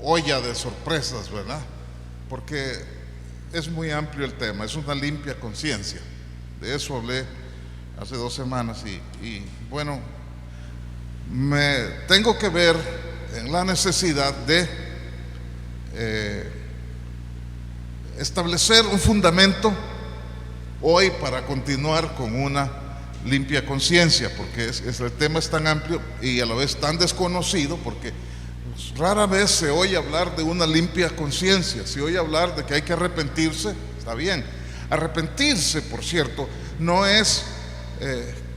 olla de sorpresas, ¿verdad? Porque es muy amplio el tema, es una limpia conciencia. De eso hablé hace 2 semanas y bueno, me tengo que ver en la necesidad de establecer un fundamento hoy para continuar con una limpia conciencia, porque el tema es tan amplio y a la vez tan desconocido, porque rara vez se oye hablar de una limpia conciencia. Se oye hablar de que hay que arrepentirse, está bien. Arrepentirse, por cierto, no es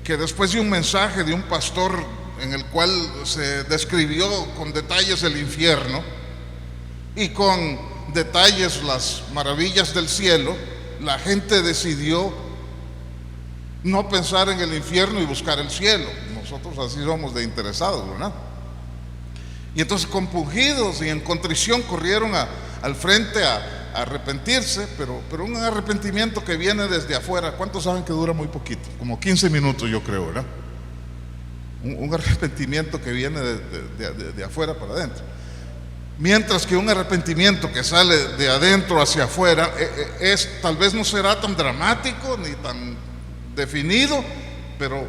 que después de un mensaje de un pastor en el cual se describió con detalles el infierno y con detalles las maravillas del cielo, la gente decidió no pensar en el infierno y buscar el cielo. Nosotros así somos de interesados, ¿verdad? Y entonces, compungidos y en contrición, corrieron al frente a arrepentirse, pero un arrepentimiento que viene desde afuera. ¿Cuántos saben que dura muy poquito? Como 15 minutos, yo creo, ¿verdad? Un arrepentimiento que viene de afuera para adentro. Mientras que un arrepentimiento que sale de adentro hacia afuera tal vez no será tan dramático ni tan definido, pero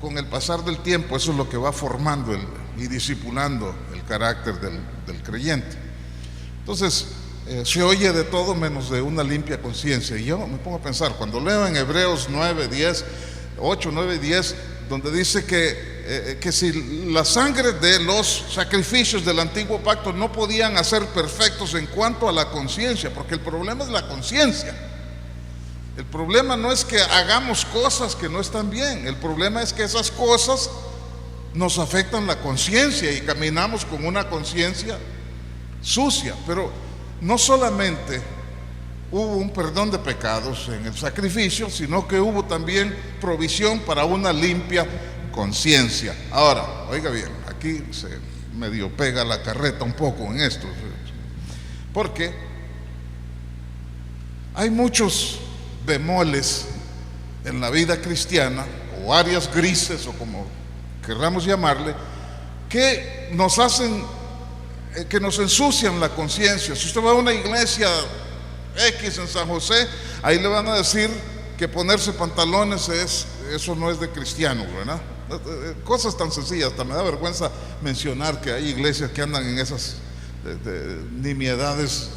con el pasar del tiempo eso es lo que va formando y discipulando el carácter del creyente. Entonces se oye de todo menos de una limpia conciencia. Y yo me pongo a pensar, cuando leo en Hebreos 9, 10, 8, 9 y 10, donde dice que si la sangre de los sacrificios del antiguo pacto no podían hacer perfectos en cuanto a la conciencia, porque el problema es la conciencia. El problema no es que hagamos cosas que no están bien, el problema es que esas cosas nos afectan la conciencia y caminamos con una conciencia sucia. Pero no solamente hubo un perdón de pecados en el sacrificio, sino que hubo también provisión para una limpia conciencia. Ahora, oiga bien, aquí se medio pega la carreta un poco en esto, porque hay muchos bemoles en la vida cristiana, o áreas grises, o como querramos llamarle, que nos hacen, que nos ensucian la conciencia. Si usted va a una iglesia X en San José, ahí le van a decir que ponerse pantalones eso no es de cristianos, ¿verdad? Cosas tan sencillas. Hasta me da vergüenza mencionar que hay iglesias que andan en esas nimiedades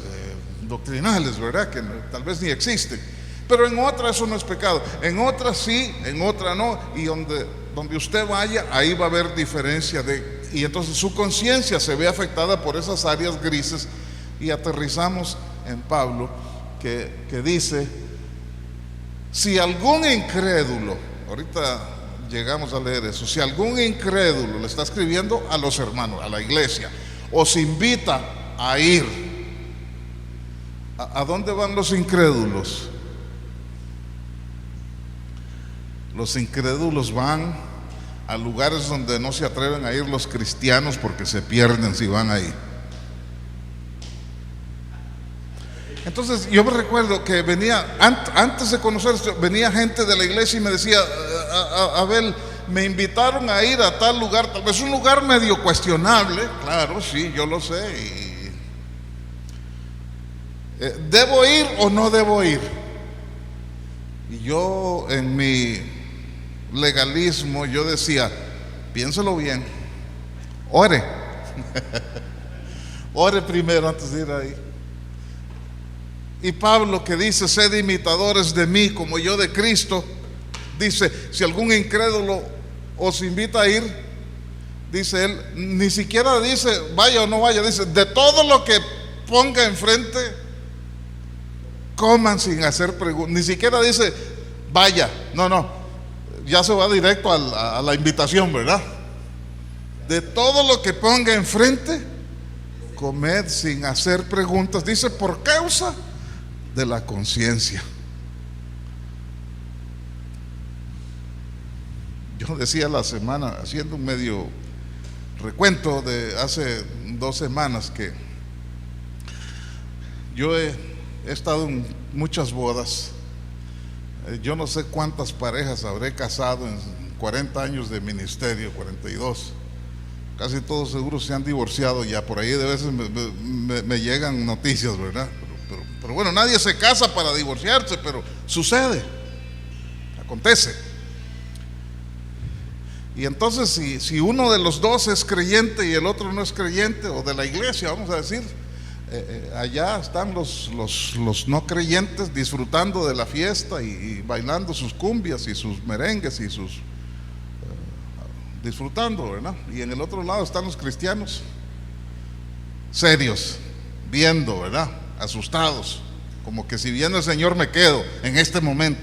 doctrinales, ¿verdad? Que tal vez ni existen. Pero en otras eso no es pecado, en otras sí, en otras no, y donde usted vaya, ahí va a haber diferencia y entonces su conciencia se ve afectada por esas áreas grises. Y aterrizamos en Pablo, que dice: si algún incrédulo, ahorita llegamos a leer eso, si algún incrédulo, le está escribiendo a los hermanos, a la iglesia, os invita a ir, ¿a dónde van los incrédulos? Los incrédulos van a lugares donde no se atreven a ir los cristianos, porque se pierden si van ahí. Entonces yo me recuerdo que venía, antes de conocer esto, venía gente de la iglesia y me decía: Abel, me invitaron a ir a tal lugar, tal vez un lugar medio cuestionable. Claro, sí, yo lo sé. ¿Debo ir o no debo ir? Y yo, en mi legalismo, yo decía: piénselo bien, ore. Ore primero antes de ir ahí. Y Pablo, que dice: sed imitadores de mí como yo de Cristo, dice: si algún incrédulo os invita a ir, dice él, ni siquiera dice vaya o no vaya, dice: de todo lo que ponga enfrente, coman sin hacer preguntas. Ni siquiera dice vaya, no, ya se va directo a la invitación, ¿verdad? De todo lo que ponga enfrente, comed sin hacer preguntas, dice, por causa de la conciencia. Yo decía la semana, haciendo un medio recuento de hace 2 semanas, que yo he estado en muchas bodas. Yo no sé cuántas parejas habré casado en 40 años de ministerio, 42. casi todos seguros se han divorciado ya. Por ahí de veces me llegan noticias, ¿verdad? Pero bueno, nadie se casa para divorciarse, pero sucede, acontece. Y entonces si uno de los dos es creyente y el otro no es creyente, o de la iglesia, vamos a decir, allá están los no creyentes disfrutando de la fiesta y bailando sus cumbias y sus merengues y sus disfrutando, ¿verdad? Y en el otro lado están los cristianos serios, viendo, ¿verdad? Asustados, como que si viene el Señor me quedo en este momento.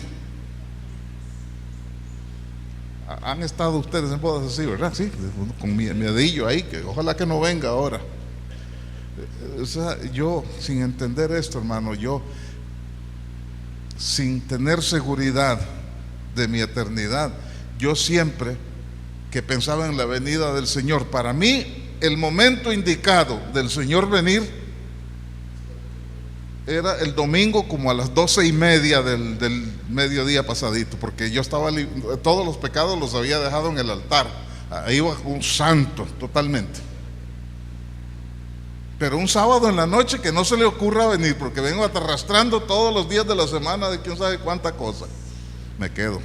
Han estado ustedes en bodas así, ¿verdad? Sí, con miedillo ahí, que ojalá que no venga ahora. O sea, yo sin entender esto, hermano, yo sin tener seguridad de mi eternidad, yo siempre que pensaba en la venida del Señor, para mí el momento indicado del Señor venir era el domingo como a las 12:30 del mediodía pasadito, porque yo estaba, todos los pecados los había dejado en el altar, ahí iba un santo totalmente. Pero un sábado en la noche que no se le ocurra venir, porque vengo arrastrando todos los días de la semana de quién sabe cuánta cosa, me quedo.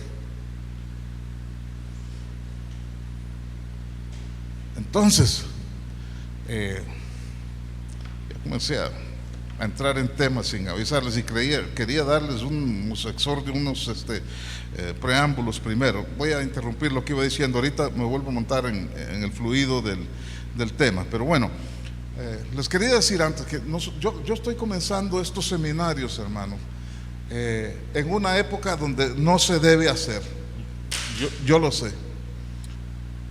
Entonces ya comencé a entrar en temas sin avisarles y quería darles unos exordios, unos preámbulos primero. Voy a interrumpir lo que iba diciendo, ahorita me vuelvo a montar en el fluido del tema, pero bueno, les quería decir antes que yo estoy comenzando estos seminarios, hermano, en una época donde no se debe hacer, yo lo sé.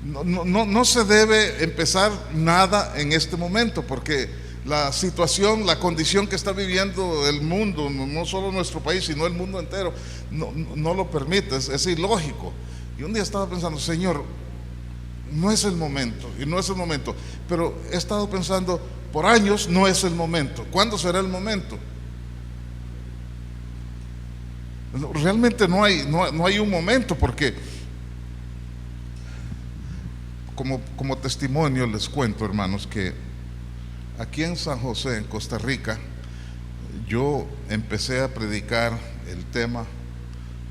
No se debe empezar nada en este momento, porque la situación, la condición que está viviendo el mundo, no solo nuestro país, sino el mundo entero, no lo permite, es ilógico. Y un día estaba pensando, Señor, no es el momento, y no es el momento, pero he estado pensando, por años no es el momento. ¿Cuándo será el momento? Realmente no hay un momento, porque como testimonio les cuento, hermanos, que aquí en San José, en Costa Rica, yo empecé a predicar el tema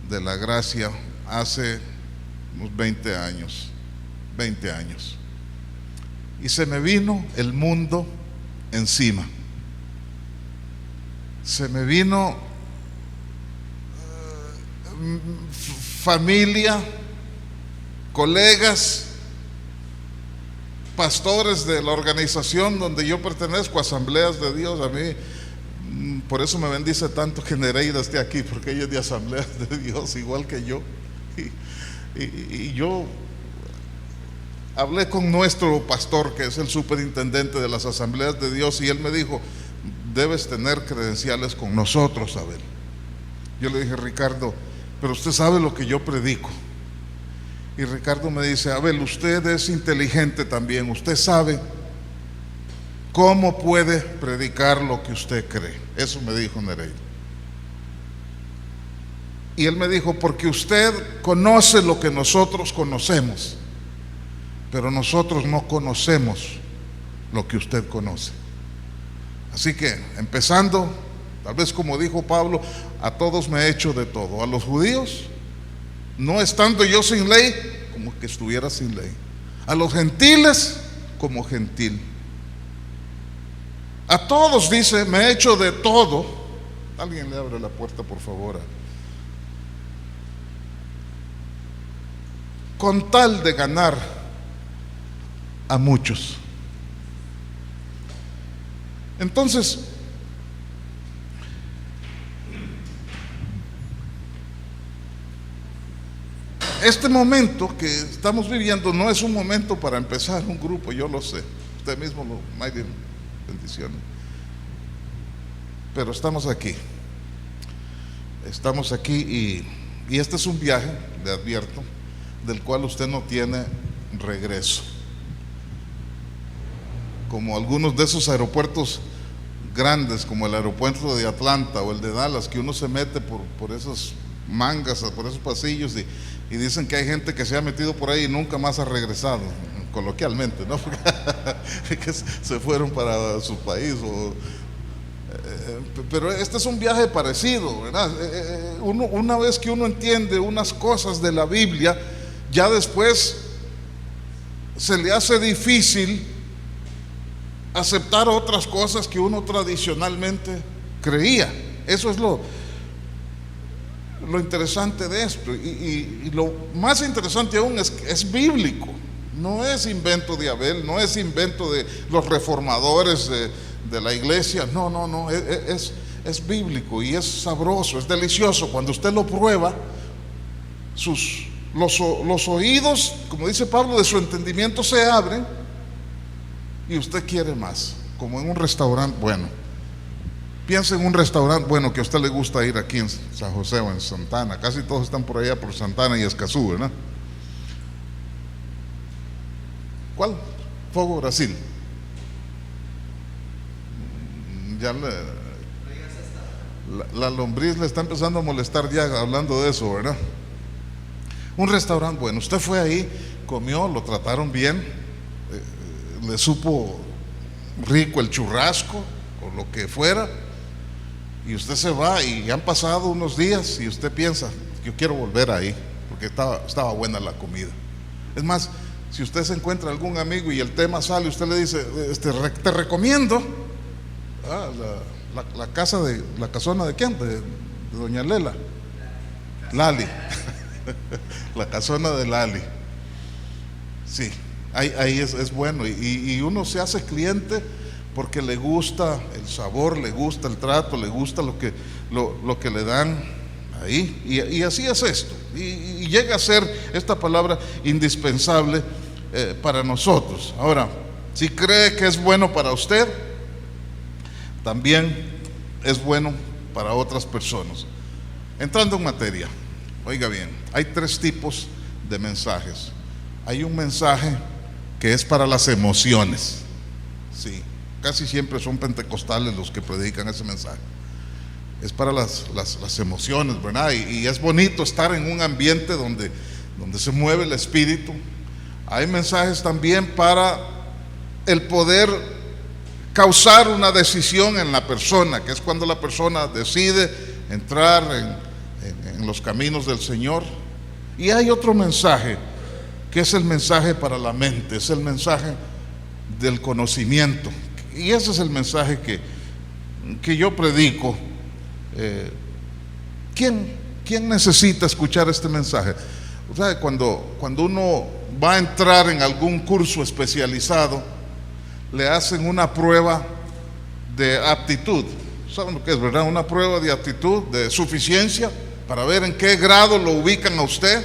de la gracia hace unos 20 años, y se me vino el mundo encima, se me vino familia, colegas, pastores de la organización donde yo pertenezco, Asambleas de Dios. A mí, por eso me bendice tanto que Nereida esté aquí, porque ella es de Asambleas de Dios, igual que yo. Y yo hablé con nuestro pastor, que es el superintendente de las Asambleas de Dios, y él me dijo, debes tener credenciales con nosotros, Abel. Yo le dije, Ricardo, pero usted sabe lo que yo predico. Y Ricardo me dice, Abel, usted es inteligente también, usted sabe cómo puede predicar lo que usted cree. Eso me dijo Nereida. Y él me dijo, porque usted conoce lo que nosotros conocemos, pero nosotros no conocemos lo que usted conoce. Así que, empezando, tal vez como dijo Pablo, a todos me he hecho de todo. A los judíos, no estando yo sin ley, como que estuviera sin ley. A los gentiles, como gentil. A todos, dice, me he hecho de todo. Alguien le abre la puerta, por favor. Con tal de ganar a muchos. Entonces, este momento que estamos viviendo no es un momento para empezar un grupo, yo lo sé. Usted mismo lo, Mayden, bendiciones. Pero estamos aquí y este es un viaje, le advierto, del cual usted no tiene regreso. Como algunos de esos aeropuertos grandes, como el aeropuerto de Atlanta o el de Dallas, que uno se mete por esas mangas, por esos pasillos, y dicen que hay gente que se ha metido por ahí y nunca más ha regresado. coloquialmente, ¿no? Que se fueron para su país. Pero este es un viaje parecido, ¿verdad? Una vez que uno entiende unas cosas de la Biblia, ya después se le hace difícil aceptar otras cosas que uno tradicionalmente creía. Eso es lo interesante de esto. Y lo más interesante aún es que es bíblico. No es invento de Abel, no es invento de los reformadores de la iglesia. No, es bíblico y es sabroso, es delicioso. Cuando usted lo prueba, los oídos, como dice Pablo, de su entendimiento se abren y usted quiere más, como en un restaurante bueno. Piensa en un restaurante bueno que a usted le gusta ir aquí en San José o en Santana. Casi todos están por allá por Santana y Escazú, ¿verdad? ¿Cuál? Fogo Brasil. Ya la lombriz le está empezando a molestar ya hablando de eso, ¿verdad? Un restaurante bueno, usted fue ahí, comió, lo trataron bien, le supo rico el churrasco o lo que fuera, y usted se va y han pasado unos días y usted piensa, yo quiero volver ahí porque estaba buena la comida. Es más, si usted se encuentra algún amigo y el tema sale, usted le dice, te recomiendo la casa la casona de quién, de doña Lela, Lali. La casona de Lali. Sí, ahí es bueno, y uno se hace cliente porque le gusta el sabor, le gusta el trato, le gusta lo que le dan ahí, y así es esto, y llega a ser esta palabra indispensable para nosotros. Ahora, si cree que es bueno para usted, también es bueno para otras personas. Entrando en materia, oiga bien, hay 3 tipos de mensajes. Hay un mensaje que es para las emociones. Sí, casi siempre son pentecostales los que predican ese mensaje. Es para las emociones, ¿verdad? Y es bonito estar en un ambiente donde se mueve el espíritu. Hay mensajes también para el poder causar una decisión en la persona, que es cuando la persona decide entrar en los caminos del Señor. Y hay otro mensaje, que es el mensaje para la mente, es el mensaje del conocimiento. Y ese es el mensaje que yo predico. ¿Quién necesita escuchar este mensaje? O sea, cuando uno va a entrar en algún curso especializado, le hacen una prueba de aptitud. ¿Saben lo que es, verdad? Una prueba de aptitud, de suficiencia, para ver en qué grado lo ubican a usted.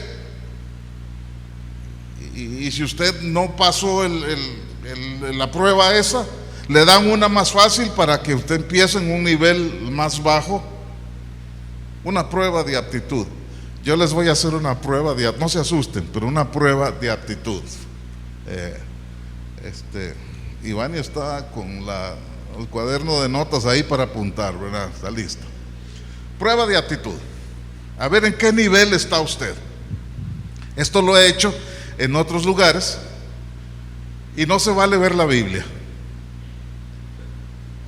Y si usted no pasó la prueba esa, le dan una más fácil para que usted empiece en un nivel más bajo. Una prueba de aptitud. Yo les voy a hacer una prueba no se asusten, pero una prueba de aptitud. Iván está con el cuaderno de notas ahí para apuntar, ¿verdad? Está listo. Prueba de aptitud. A ver en qué nivel está usted. Esto lo he hecho en otros lugares y no se vale ver la Biblia.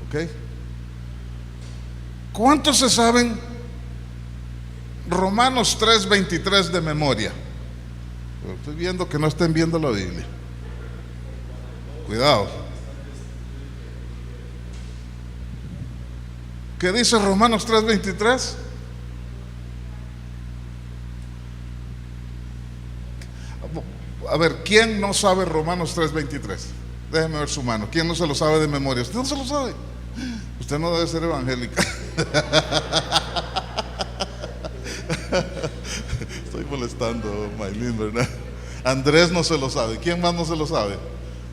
¿Ok? ¿Cuántos se saben Romanos 3:23 de memoria? Estoy viendo que no estén viendo la Biblia. Cuidado. ¿Qué dice Romanos 3:23? A ver, ¿quién no sabe Romanos 3:23? Déjeme ver su mano. ¿Quién no se lo sabe de memoria? ¿Usted no se lo sabe? Usted no debe ser evangélica. Estoy molestando, Maylin, ¿verdad? Andrés no se lo sabe. ¿Quién más no se lo sabe?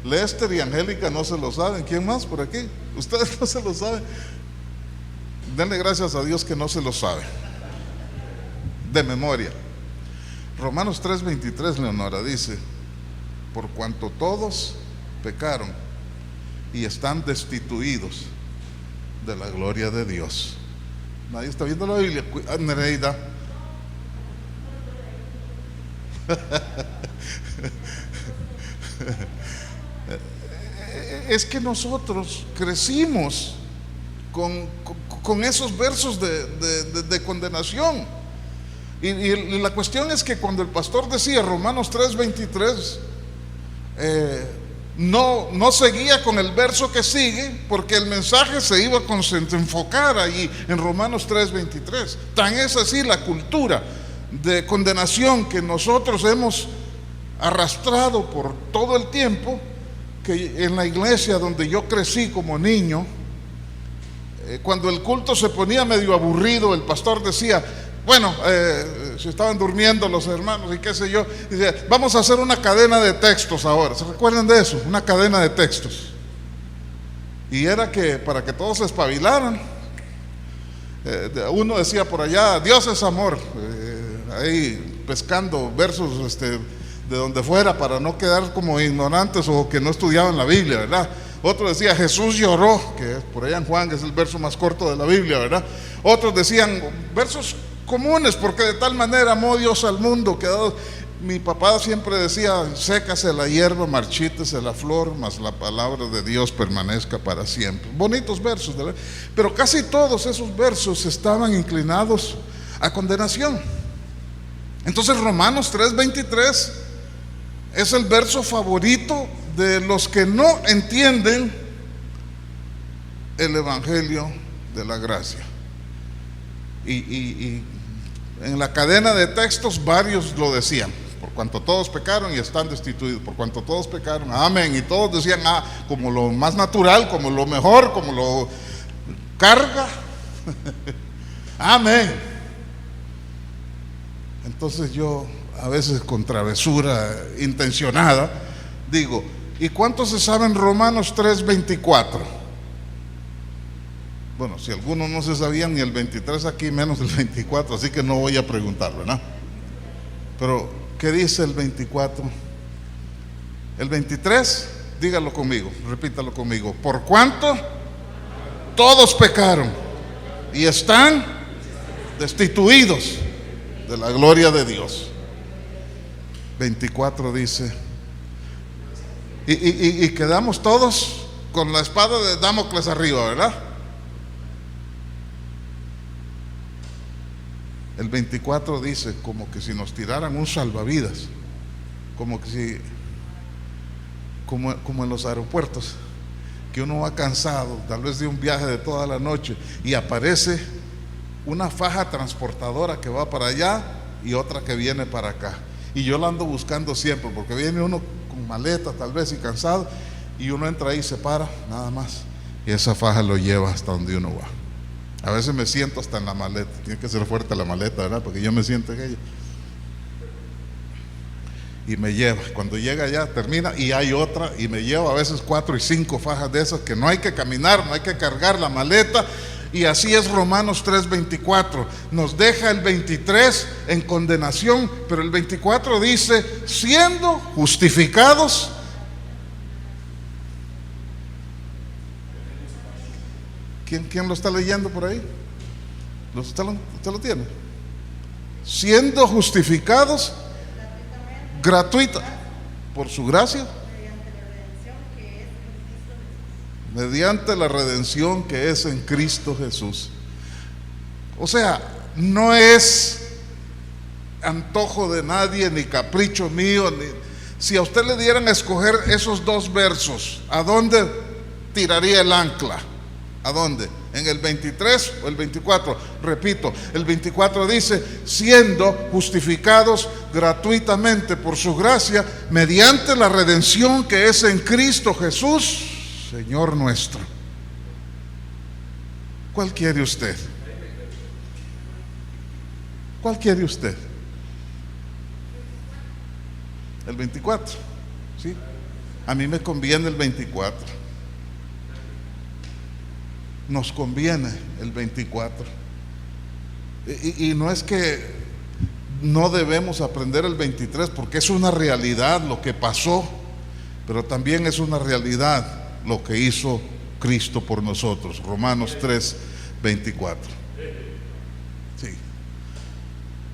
Lester y Angélica no se lo saben. ¿Quién más por aquí? Ustedes no se lo saben. Denle gracias a Dios que no se lo sabe de memoria. Romanos 3:23, Leonora, dice: por cuanto todos pecaron y están destituidos de la gloria de Dios. Nadie está viendo la Biblia. Nereida. es que nosotros crecimos con esos versos de condenación. Y la cuestión es que cuando el pastor decía Romanos 3:23, no seguía con el verso que sigue, porque el mensaje se iba a enfocar allí en Romanos 3:23. Tan es así la cultura de condenación que nosotros hemos arrastrado por todo el tiempo, que en la iglesia donde yo crecí como niño, cuando el culto se ponía medio aburrido, el pastor decía, bueno, se estaban durmiendo los hermanos y qué sé yo, y decía, vamos a hacer una cadena de textos ahora. ¿Se recuerdan de eso? Una cadena de textos. Y era que para que todos se espabilaran, uno decía por allá, Dios es amor, ahí pescando versos de donde fuera para no quedar como ignorantes o que no estudiaban la Biblia, ¿verdad? Otro decía Jesús lloró, que por allá en Juan es el verso más corto de la Biblia, ¿verdad? Otros decían versos comunes, porque de tal manera amó Dios al mundo que mi papá siempre decía, sécase la hierba, marchítese la flor, mas la palabra de Dios permanezca para siempre. Bonitos versos, ¿verdad? Pero casi todos esos versos estaban inclinados a condenación. Entonces Romanos 3:23 es el verso favorito de los que no entienden el evangelio de la gracia. Y en la cadena de textos varios lo decían, por cuanto todos pecaron y están destituidos, por cuanto todos pecaron, amén, y todos decían como lo más natural, como lo mejor, como lo carga, amén. Entonces yo a veces con travesura intencionada digo, ¿y cuántos se saben Romanos 3:24? Bueno, si algunos no se sabían ni el 23 aquí, menos el 24, así que no voy a preguntar, ¿verdad? Pero, ¿qué dice el 24? El 23, dígalo conmigo, repítalo conmigo. Por cuanto todos pecaron y están destituidos de la gloria de Dios. 24 dice, y quedamos todos con la espada de Damocles arriba, ¿verdad? El 24 dice como que si nos tiraran un salvavidas, como que si, como en los aeropuertos, que uno va cansado, tal vez de un viaje de toda la noche, y aparece una faja transportadora que va para allá y otra que viene para acá. Y yo la ando buscando siempre, porque viene uno con maleta tal vez y cansado, y uno entra ahí y se para, nada más, y esa faja lo lleva hasta donde uno va. A veces me siento hasta en la maleta, tiene que ser fuerte la maleta, ¿verdad? Porque yo me siento en ella. Y me lleva, cuando llega allá termina y hay otra, y me lleva a veces 4 y 5 fajas de esas, que no hay que caminar, no hay que cargar la maleta. Y así es Romanos 3:24, nos deja el 23 en condenación, pero el 24 dice, siendo justificados. ¿Quién lo está leyendo por ahí? ¿Usted lo tiene? Siendo justificados gratuita por su gracia, mediante la redención que es en Cristo Jesús. O sea, no es antojo de nadie, ni capricho mío, si a usted le dieran a escoger esos dos versos, ¿a dónde tiraría el ancla? ¿A dónde? ¿En el 23 o el 24? Repito, el 24 dice, siendo justificados gratuitamente por su gracia, mediante la redención que es en Cristo Jesús, Señor nuestro. ¿Cuál quiere usted? ¿Cuál quiere usted? El 24, ¿sí? A mí me conviene el 24. Nos conviene el 24. Y no es que no debemos aprender el 23, porque es una realidad lo que pasó, pero también es una realidad lo que hizo Cristo por nosotros. Romanos 3:24. Sí.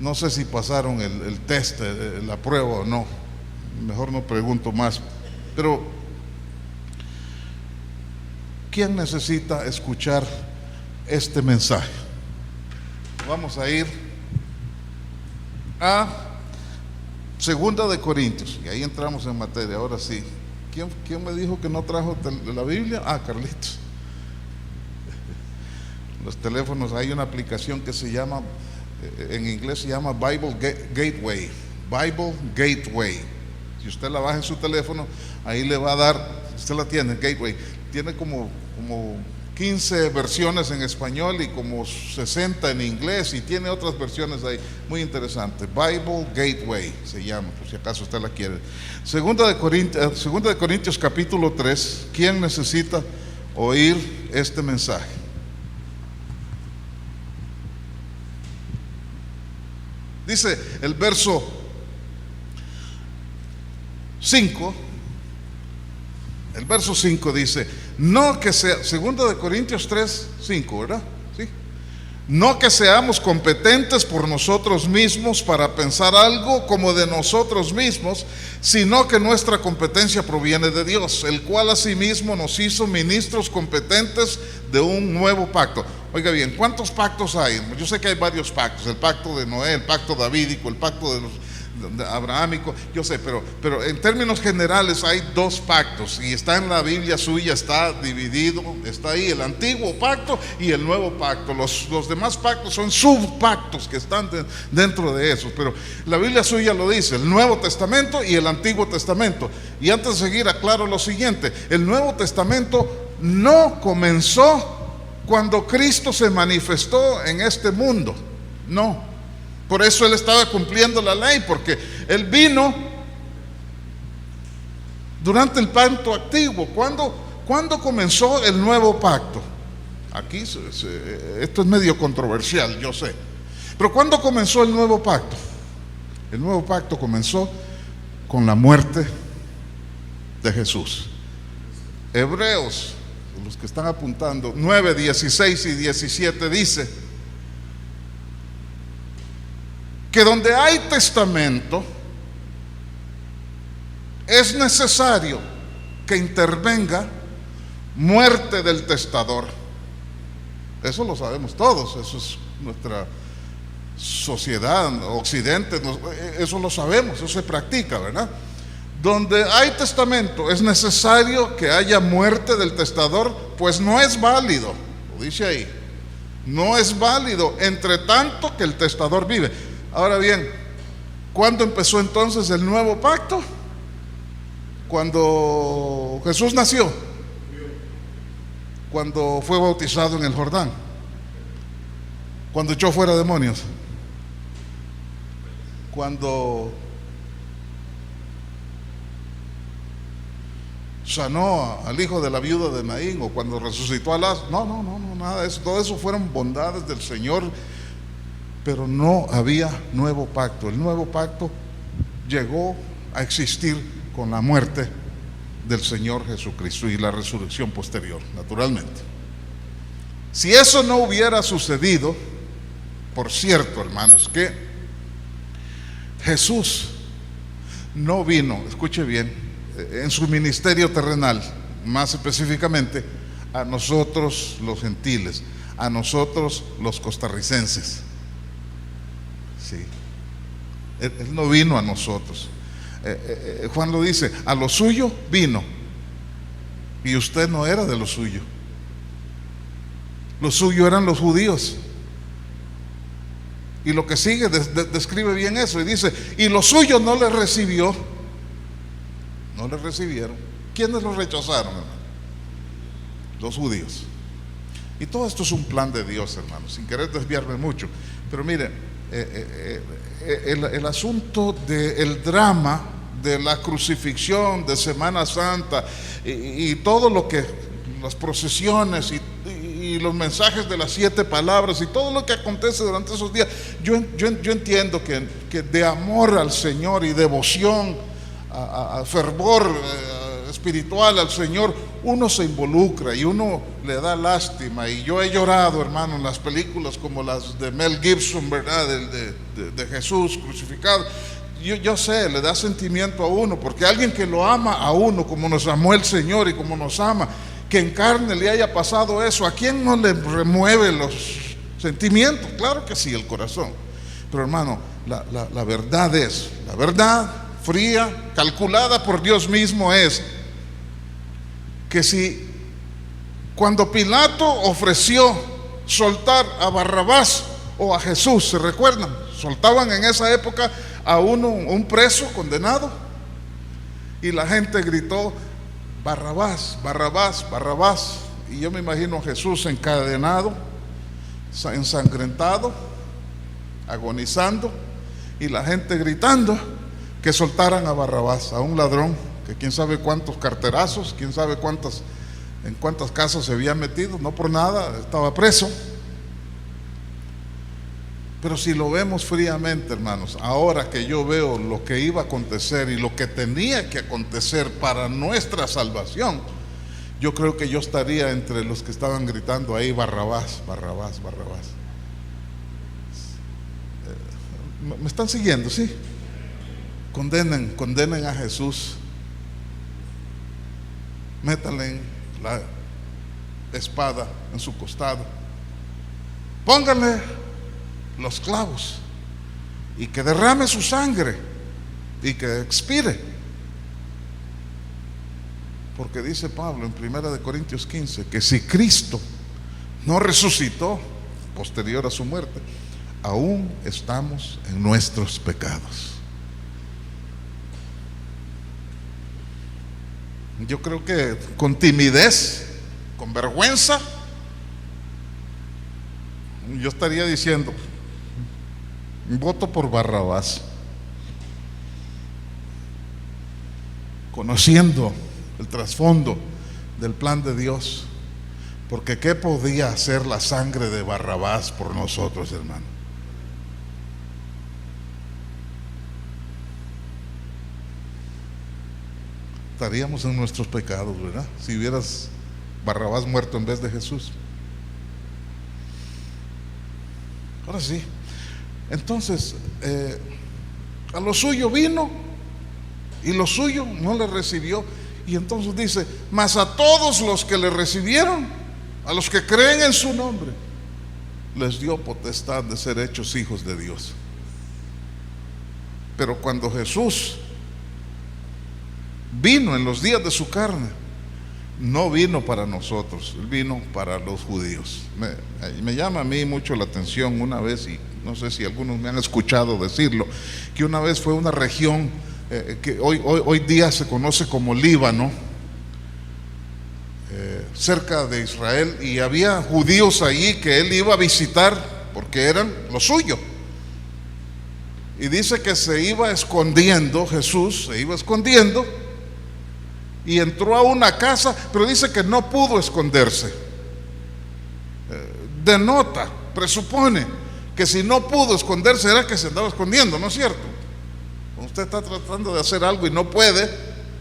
No sé si pasaron el test, la prueba o no. Mejor no pregunto más. Pero ¿quién necesita escuchar este mensaje? Vamos a ir a Segunda de Corintios, y ahí entramos en materia, ahora sí. ¿Quién me dijo que no trajo la Biblia? Carlitos. Los teléfonos, hay una aplicación que se llama, en inglés se llama Bible Gateway. Bible Gateway. Si usted la baja en su teléfono, ahí le va a dar, usted la tiene, Gateway. Tiene como 15 versiones en español y como 60 en inglés, y tiene otras versiones ahí, muy interesante. Bible Gateway se llama, por si acaso usted la quiere. Segunda de Corintios capítulo 3. ¿Quién necesita oír este mensaje? Dice el verso 5. El verso 5 dice: no que sea, Segunda de Corintios 3, 5, ¿verdad? Sí. No que seamos competentes por nosotros mismos para pensar algo como de nosotros mismos, sino que nuestra competencia proviene de Dios, el cual asimismo nos hizo ministros competentes de un nuevo pacto. Oiga bien, ¿cuántos pactos hay? Yo sé que hay varios pactos: el pacto de Noé, el pacto davídico, el pacto de abrahámico, yo sé, pero en términos generales hay dos pactos, y está en la Biblia suya, está dividido, está ahí el antiguo pacto y el nuevo pacto. Los demás pactos son subpactos que están dentro de esos, pero la Biblia suya lo dice: el Nuevo Testamento y el Antiguo Testamento. Y antes de seguir, aclaro lo siguiente: el Nuevo Testamento no comenzó cuando Cristo se manifestó en este mundo, no. Por eso Él estaba cumpliendo la ley, porque Él vino durante el pacto antiguo. ¿Cuándo comenzó el nuevo pacto? Aquí esto es medio controversial, yo sé. Pero ¿cuándo comenzó el nuevo pacto? El nuevo pacto comenzó con la muerte de Jesús. Hebreos, los que están apuntando, 9, 16 y 17 dice que donde hay testamento es necesario que intervenga muerte del testador. Eso lo sabemos todos, eso es nuestra sociedad, Occidente, eso lo sabemos, eso se practica, ¿verdad? Donde hay testamento es necesario que haya muerte del testador, pues no es válido, lo dice ahí, no es válido entre tanto que el testador vive. Ahora bien, ¿cuándo empezó entonces el nuevo pacto? Cuando Jesús nació, cuando fue bautizado en el Jordán, cuando echó fuera demonios, cuando sanó al hijo de la viuda de Naín, o cuando resucitó a Lázaro. No, nada de eso. Todo eso fueron bondades del Señor, pero no había nuevo pacto. El nuevo pacto llegó a existir con la muerte del Señor Jesucristo y la resurrección posterior, naturalmente. Si eso no hubiera sucedido, por cierto, hermanos, que Jesús no vino, escuche bien, en su ministerio terrenal, más específicamente a nosotros los gentiles, a nosotros los costarricenses. Sí. Él no vino a nosotros. Juan lo dice: a lo suyo vino, y usted no era de lo suyo. Lo suyo eran los judíos. Y lo que sigue describe bien eso, y dice: y lo suyo no le recibió. No le recibieron. ¿Quiénes lo rechazaron, hermano? Los judíos. Y todo esto es un plan de Dios, hermano, sin querer desviarme mucho. Pero mire, el asunto del drama de la crucifixión, de Semana Santa, y todo lo que, las procesiones y los mensajes de las 7 palabras y todo lo que acontece durante esos días, yo entiendo que de amor al Señor y devoción, a fervor espiritual al Señor, uno se involucra y uno le da lástima. Y yo he llorado, hermano, en las películas como las de Mel Gibson, ¿verdad? De Jesús crucificado. Yo sé, le da sentimiento a uno, porque alguien que lo ama a uno como nos amó el Señor y como nos ama, que en carne le haya pasado eso. ¿A quién no le remueve los sentimientos? Claro que sí, el corazón. Pero hermano, la verdad es, la verdad fría, calculada por Dios mismo, es que si cuando Pilato ofreció soltar a Barrabás o a Jesús, ¿se recuerdan? Soltaban en esa época a un preso condenado, y la gente gritó: Barrabás, Barrabás, Barrabás. Y yo me imagino a Jesús encadenado, ensangrentado, agonizando, y la gente gritando que soltaran a Barrabás, a un ladrón que quién sabe cuántos carterazos, quién sabe en cuántas casas se había metido, no por nada estaba preso. Pero si lo vemos fríamente, hermanos, ahora que yo veo lo que iba a acontecer y lo que tenía que acontecer para nuestra salvación, yo creo que yo estaría entre los que estaban gritando ahí: Barrabás, Barrabás, Barrabás. ¿Me están siguiendo? ¿Sí? Condenen a Jesús. Métanle la espada en su costado. Pónganle los clavos y que derrame su sangre y que expire. Porque dice Pablo en 1 Corintios 15 que si Cristo no resucitó posterior a su muerte, aún estamos en nuestros pecados. Yo creo que con timidez, con vergüenza, yo estaría diciendo: voto por Barrabás, conociendo el trasfondo del plan de Dios. Porque ¿qué podía hacer la sangre de Barrabás por nosotros, hermano? Estaríamos en nuestros pecados, ¿verdad? Si hubieras Barrabás muerto en vez de Jesús. Ahora sí. Entonces, a lo suyo vino y lo suyo no le recibió. Y entonces dice: mas a todos los que le recibieron, a los que creen en su nombre, les dio potestad de ser hechos hijos de Dios. Pero cuando Jesús vino en los días de su carne, no vino para nosotros, Él vino para los judíos. Me llama a mí mucho la atención una vez, y no sé si algunos me han escuchado decirlo, que una vez fue una región que hoy día se conoce como Líbano, cerca de Israel, y había judíos allí que Él iba a visitar porque eran lo suyo. Y dice que se iba escondiendo, Jesús se iba escondiendo, y entró a una casa, pero dice que no pudo esconderse. Denota, presupone que si no pudo esconderse era que se andaba escondiendo, ¿no es cierto? Cuando usted está tratando de hacer algo y no puede,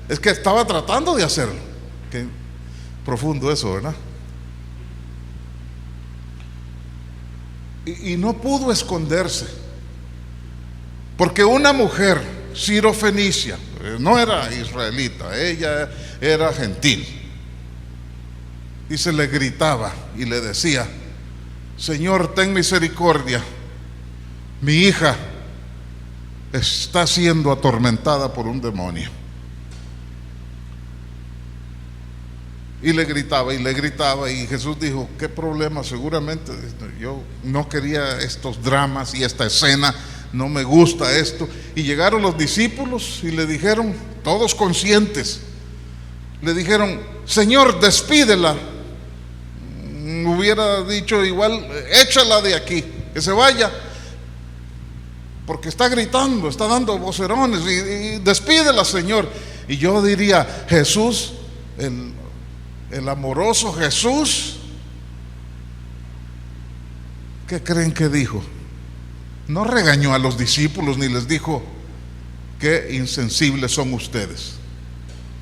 es que estaba tratando de hacerlo. Qué profundo eso, ¿verdad? Y no pudo esconderse, porque una mujer sirofenicia, no era israelita, ella era gentil, y se le gritaba y le decía: Señor, ten misericordia, mi hija está siendo atormentada por un demonio. Y le gritaba y le gritaba, y Jesús dijo: ¿qué problema? Seguramente yo no quería estos dramas y esta escena, no me gusta esto. Y llegaron los discípulos y le dijeron, todos conscientes, le dijeron: Señor, despídela. Hubiera dicho igual: échala de aquí, que se vaya, porque está gritando, está dando vocerones, y despídela, Señor. Y yo diría: Jesús, el amoroso Jesús, ¿qué creen que dijo? No regañó a los discípulos ni les dijo: qué insensibles son ustedes,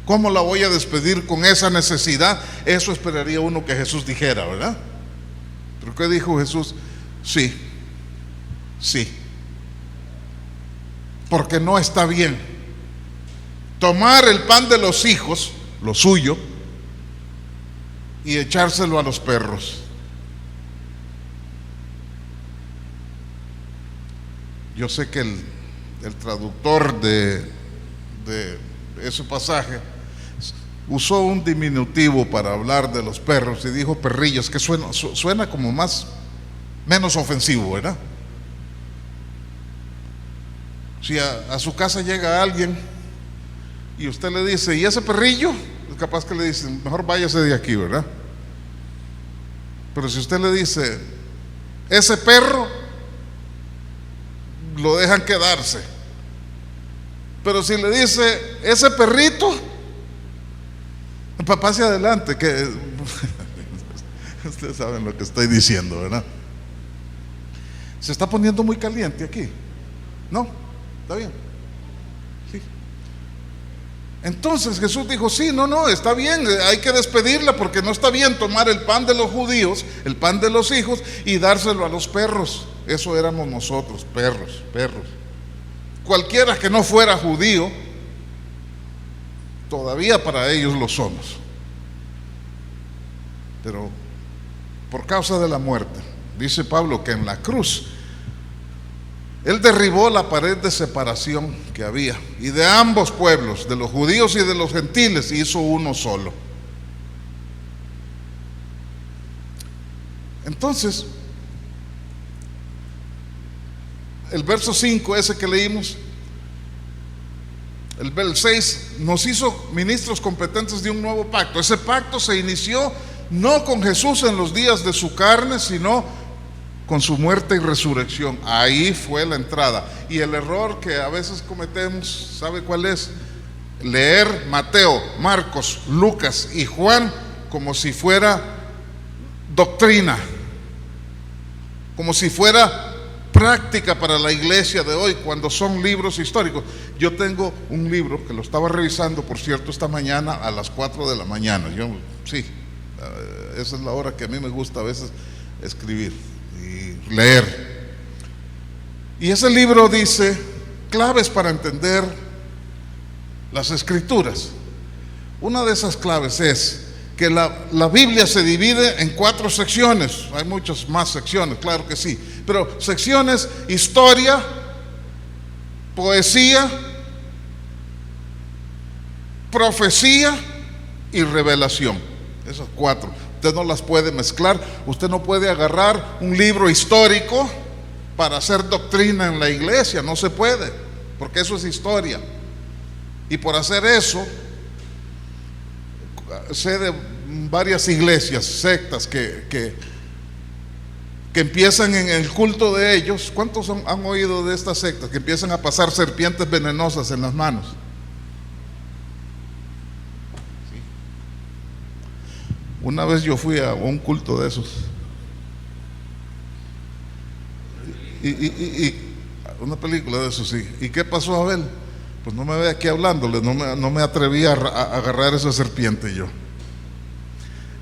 ¿cómo la voy a despedir con esa necesidad? Eso esperaría uno que Jesús dijera, ¿verdad? ¿Pero qué dijo Jesús? Sí, sí, porque no está bien tomar el pan de los hijos, lo suyo, y echárselo a los perros. Yo sé que el traductor de ese pasaje usó un diminutivo para hablar de los perros y dijo perrillos, que suena como menos ofensivo, ¿verdad? Si a su casa llega alguien y usted le dice, ¿y ese perrillo? Es capaz que le dicen, mejor váyase de aquí, ¿verdad? Pero si usted le dice, ese perro, lo dejan quedarse. Pero si le dice, ese perrito, papá hacia adelante, que ustedes saben lo que estoy diciendo, ¿verdad? Se está poniendo muy caliente aquí. ¿No? ¿Está bien? Sí. Entonces Jesús dijo, sí, no, está bien, hay que despedirla porque no está bien tomar el pan de los judíos, el pan de los hijos, y dárselo a los perros. Eso éramos nosotros, perros. Cualquiera que no fuera judío, todavía para ellos lo somos. Pero por causa de la muerte, dice Pablo que en la cruz Él derribó la pared de separación que había, y de ambos pueblos, de los judíos y de los gentiles, hizo uno solo. Entonces, el verso 5, ese que leímos, el 6, nos hizo ministros competentes de un nuevo pacto. Ese pacto se inició no con Jesús en los días de su carne, sino con su muerte y resurrección. Ahí fue la entrada. Y el error que a veces cometemos, ¿sabe cuál es? Leer Mateo, Marcos, Lucas y Juan como si fuera doctrina, como si fuera práctica para la iglesia de hoy, cuando son libros históricos. Yo tengo un libro que lo estaba revisando, por cierto, esta mañana a las 4 de la mañana. Esa es la hora que a mí me gusta a veces escribir y leer. Y ese libro dice claves para entender las escrituras. Una de esas claves es que la Biblia se divide en 4 secciones. Hay muchas más secciones, claro que sí, pero secciones: historia, poesía, profecía y revelación. Esas 4, usted no las puede mezclar. Usted no puede agarrar un libro histórico para hacer doctrina en la iglesia, no se puede, porque eso es historia. Y por hacer eso, sé de varias iglesias, sectas que empiezan en el culto de ellos. ¿Cuántos han oído de estas sectas que empiezan a pasar serpientes venenosas en las manos? Sí. Una vez yo fui a un culto de esos y una película de esos, sí. ¿Y qué pasó, Abel? Pues no me ve aquí hablándole, no me atreví a agarrar esa serpiente yo.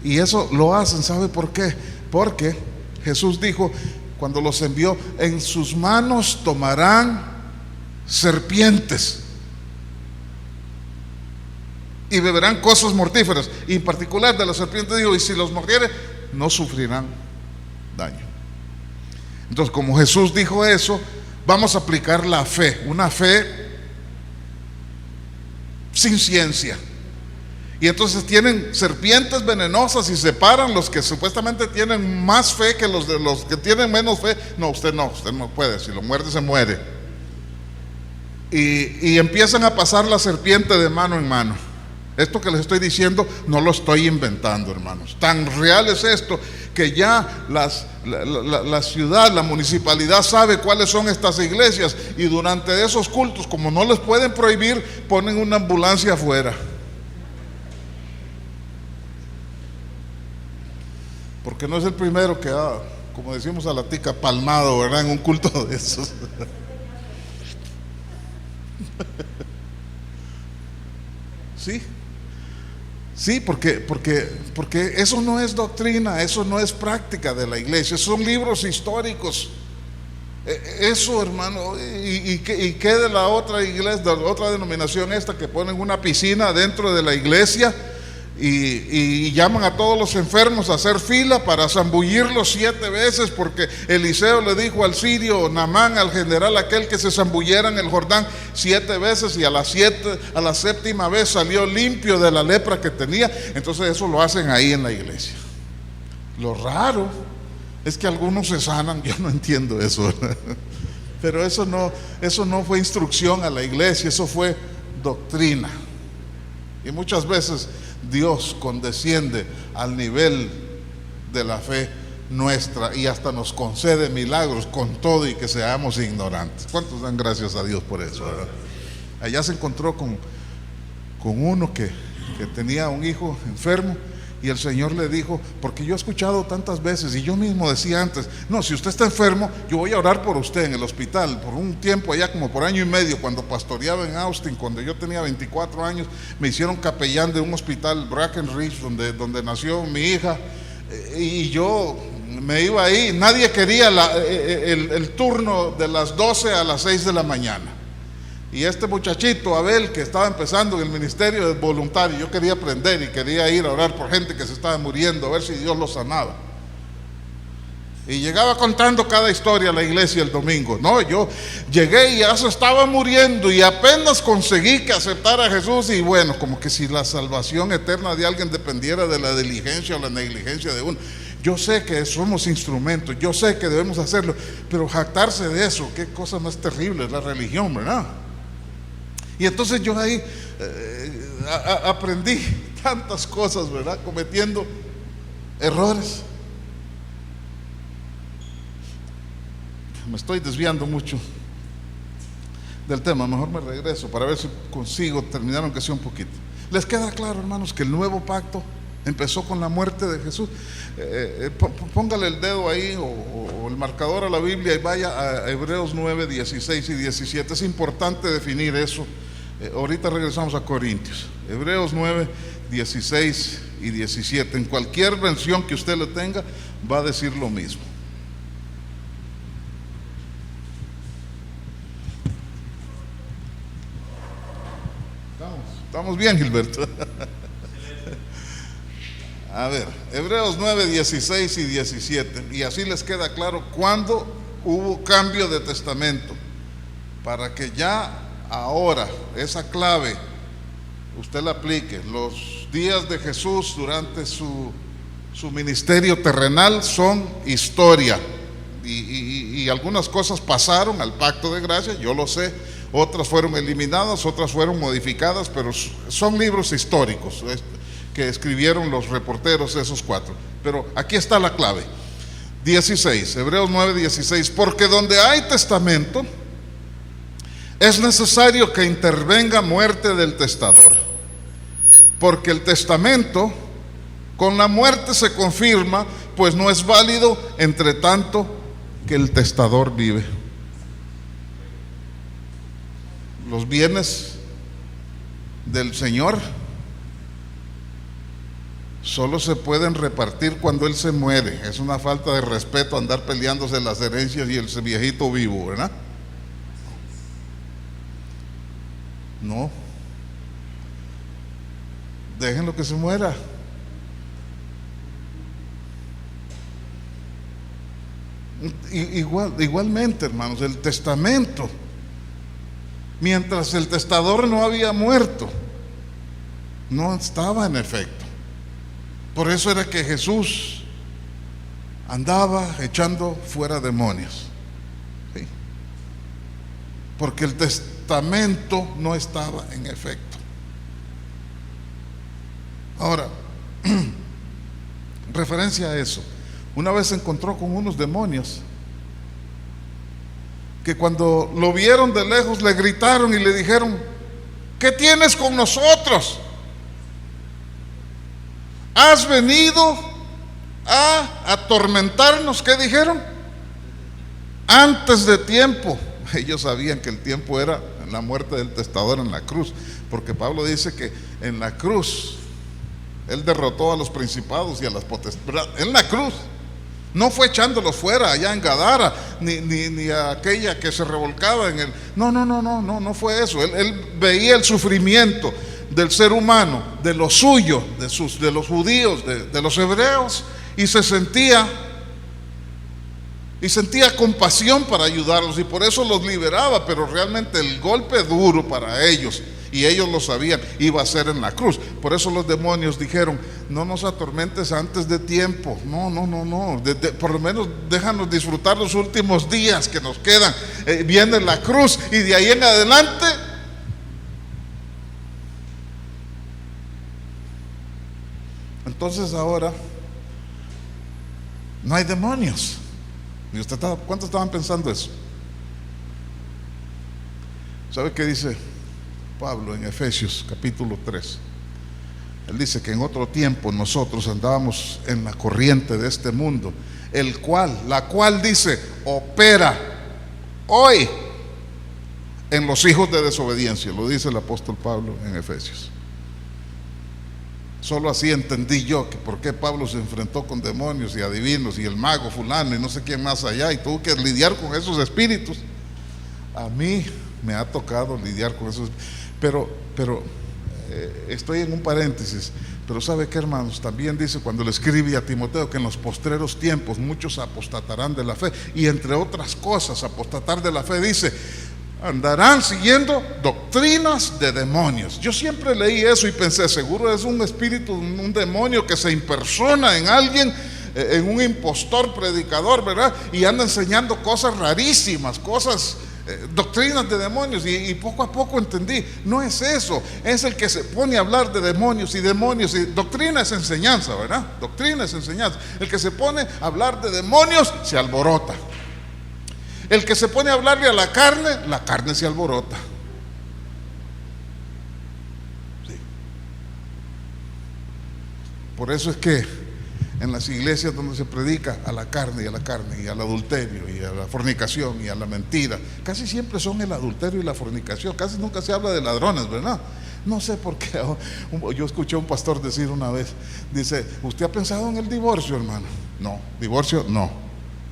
Y eso lo hacen, ¿sabe por qué? Porque Jesús dijo cuando los envió: en sus manos tomarán serpientes y beberán cosas mortíferas. Y en particular de la serpiente dijo: y si los mordiere, no sufrirán daño. Entonces, como Jesús dijo eso, vamos a aplicar la fe, una fe sin ciencia. Y entonces tienen serpientes venenosas y separan los que supuestamente tienen más fe que los de los que tienen menos fe. No, usted no puede, si lo muerde se muere. Y empiezan a pasar la serpiente de mano en mano. Esto que les estoy diciendo no lo estoy inventando, hermanos. Tan real es esto que ya la ciudad, la municipalidad sabe cuáles son estas iglesias, y durante esos cultos, como no les pueden prohibir, ponen una ambulancia afuera. Porque no es el primero que ha, como decimos a la tica, palmado, ¿verdad?, en un culto de esos. Sí, porque eso no es doctrina, eso no es práctica de la iglesia, son libros históricos. Eso, hermano, y qué de la otra iglesia, de la otra denominación esta, que ponen una piscina dentro de la iglesia y llaman a todos los enfermos a hacer fila para zambullirlos 7 veces, porque Eliseo le dijo al sirio Naamán, al general aquel, que se zambullera en el Jordán 7 veces, y a la 7ª vez salió limpio de la lepra que tenía. Entonces eso lo hacen ahí en la iglesia. Lo raro es que algunos se sanan. Yo no entiendo eso, pero eso no fue instrucción a la iglesia, eso fue doctrina. Y muchas veces Dios condesciende al nivel de la fe nuestra y hasta nos concede milagros con todo y que seamos ignorantes. ¿Cuántos dan gracias a Dios por eso, verdad? Allá se encontró con uno que tenía un hijo enfermo, y el Señor le dijo, porque yo he escuchado tantas veces, y yo mismo decía antes, no, si usted está enfermo, yo voy a orar por usted en el hospital. Por un tiempo allá, como por año y medio, cuando pastoreaba en Austin, cuando yo tenía 24 años, me hicieron capellán de un hospital, Brackenridge, donde nació mi hija, y yo me iba ahí. Nadie quería el turno de las 12 a las 6 de la mañana. Y este muchachito, Abel, que estaba empezando en el ministerio, es voluntario. Yo quería aprender y quería ir a orar por gente que se estaba muriendo, a ver si Dios lo sanaba. Y llegaba contando cada historia a la iglesia el domingo. No, yo llegué y ya se estaba muriendo y apenas conseguí que aceptara a Jesús. Y bueno, como que si la salvación eterna de alguien dependiera de la diligencia o la negligencia de uno. Yo sé que somos instrumentos, yo sé que debemos hacerlo, pero jactarse de eso, qué cosa más terrible es la religión, ¿verdad? Y entonces yo ahí aprendí tantas cosas, ¿verdad? Cometiendo errores. Me estoy desviando mucho del tema, mejor me regreso para ver si consigo terminar aunque sea un poquito. ¿Les queda claro, hermanos, que el nuevo pacto empezó con la muerte de Jesús? Póngale el dedo ahí o el marcador a la Biblia y vaya a Hebreos 9, 16 y 17. Es importante definir eso. Ahorita regresamos a Corintios. Hebreos 9, 16 y 17. En cualquier versión que usted le tenga, va a decir lo mismo. Estamos bien, Gilberto. A ver, Hebreos 9, 16 y 17. Y así les queda claro cuándo hubo cambio de testamento, para que ya ahora esa clave usted la aplique. Los días de Jesús durante su ministerio terrenal son historia, y algunas cosas pasaron al pacto de gracia, yo lo sé. Otras fueron eliminadas, otras fueron modificadas, pero son libros históricos que escribieron los reporteros de esos 4. Pero aquí está la clave. 16, Hebreos 9, 16. Porque donde hay testamento, es necesario que intervenga muerte del testador. Porque el testamento con la muerte se confirma, pues no es válido entre tanto que el testador vive. Los bienes del Señor solo se pueden repartir cuando Él se muere. Es una falta de respeto andar peleándose las herencias y el viejito vivo, ¿verdad? No. Déjenlo que se muera. Igualmente, hermanos, el testamento, mientras el testador no había muerto, no estaba en efecto. Por eso era que Jesús andaba echando fuera demonios, ¿sí? Porque el testamento no estaba en efecto. Ahora, referencia a eso, una vez se encontró con unos demonios que cuando lo vieron de lejos le gritaron y le dijeron: ¿qué tienes con nosotros? ¿Has venido a atormentarnos? ¿Qué dijeron? Antes de tiempo. Ellos sabían que el tiempo era la muerte del testador en la cruz, porque Pablo dice que en la cruz Él derrotó a los principados y a las potestades. En la cruz. No fue echándolos fuera allá en Gadara, ni a aquella que se revolcaba en el... No fue eso. Él veía el sufrimiento del ser humano, de lo suyo, de los judíos, de los hebreos, y sentía compasión para ayudarlos, y por eso los liberaba. Pero realmente el golpe duro para ellos, y ellos lo sabían, iba a ser en la cruz. Por eso los demonios dijeron: no nos atormentes antes de tiempo, no, por lo menos déjanos disfrutar los últimos días que nos quedan. Viene la cruz, y de ahí en adelante entonces ahora no hay demonios. ¿Y cuántos estaban pensando eso? ¿Sabe qué dice Pablo en Efesios capítulo 3? Él dice que en otro tiempo nosotros andábamos en la corriente de este mundo, la cual dice, opera hoy en los hijos de desobediencia. Lo dice el apóstol Pablo en Efesios. Solo así entendí yo que por qué Pablo se enfrentó con demonios y adivinos y el mago fulano y no sé quién más allá, y tuvo que lidiar con esos espíritus. A mí me ha tocado lidiar con esos, pero estoy en un paréntesis. Pero ¿sabe qué, hermanos? También dice, cuando le escribe a Timoteo, que en los postreros tiempos muchos apostatarán de la fe, y entre otras cosas, apostatar de la fe, dice, andarán siguiendo doctrinas de demonios. Yo siempre leí eso y pensé, seguro es un espíritu, un demonio que se impersona en alguien, en un impostor predicador, ¿verdad? Y anda enseñando cosas rarísimas, doctrinas de demonios. Y poco a poco entendí, no es eso, es el que se pone a hablar de demonios. Y doctrina es enseñanza, ¿verdad? Doctrina es enseñanza. El que se pone a hablar de demonios se alborota. El que se pone a hablarle a la carne se alborota. Sí. Por eso es que en las iglesias donde se predica a la carne y al adulterio y a la fornicación y a la mentira, casi siempre son el adulterio y la fornicación. Casi nunca se habla de ladrones, ¿verdad? No sé por qué. Yo escuché a un pastor decir una vez, dice, ¿usted ha pensado en el divorcio, hermano? No. Divorcio, no.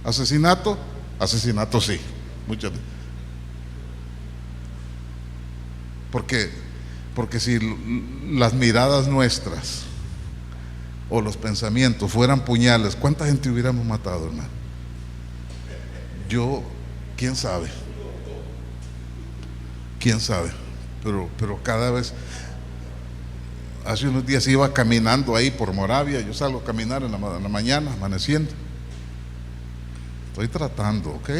Asesinato sí, muchas veces. Porque si las miradas nuestras o los pensamientos fueran puñales, ¿cuánta gente hubiéramos matado, hermano? ¿Quién sabe? Pero cada vez. Hace unos días iba caminando ahí por Moravia. Yo salgo a caminar en la mañana, amaneciendo. Estoy tratando, ¿ok?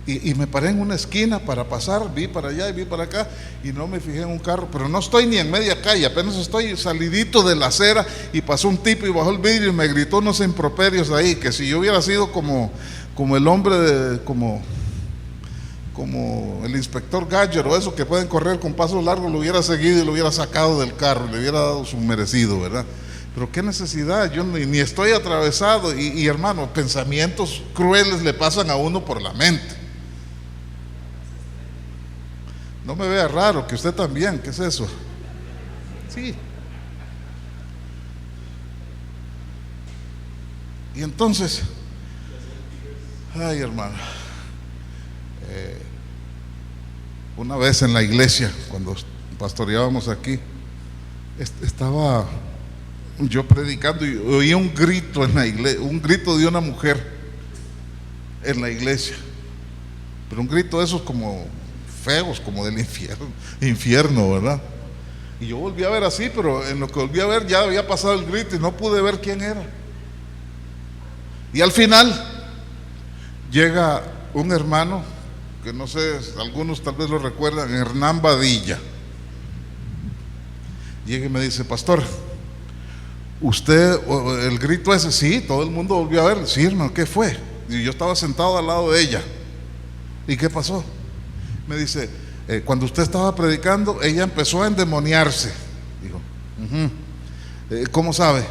Y me paré en una esquina para pasar, vi para allá y vi para acá, y no me fijé en un carro, pero no estoy ni en media calle, apenas estoy salidito de la acera, y pasó un tipo y bajó el vidrio y me gritó unos improperios ahí, que si yo hubiera sido como el hombre como el inspector Gadget o eso, que pueden correr con pasos largos, lo hubiera seguido y lo hubiera sacado del carro, le hubiera dado su merecido, ¿verdad? Pero qué necesidad, yo ni estoy atravesado. Y hermano, pensamientos crueles le pasan a uno por la mente. No me vea raro, que usted también, ¿qué es eso? Sí. Y entonces, ay, hermano, una vez en la iglesia, cuando pastoreábamos aquí, estaba yo predicando y oí un grito en la iglesia, un grito de una mujer en la iglesia, pero un grito de esos como feos, como del infierno, ¿verdad? Y yo volví a ver así, pero en lo que volví a ver ya había pasado el grito y no pude ver quién era. Y al final llega un hermano que no sé, algunos tal vez lo recuerdan, Hernán Badilla. Llega y me dice, pastor, usted, el grito ese, sí, todo el mundo volvió a ver. Sí, hermano, ¿qué fue? Y yo estaba sentado al lado de ella. ¿Y qué pasó? Me dice, cuando usted estaba predicando, ella empezó a endemoniarse. Dijo, ¿cómo sabe?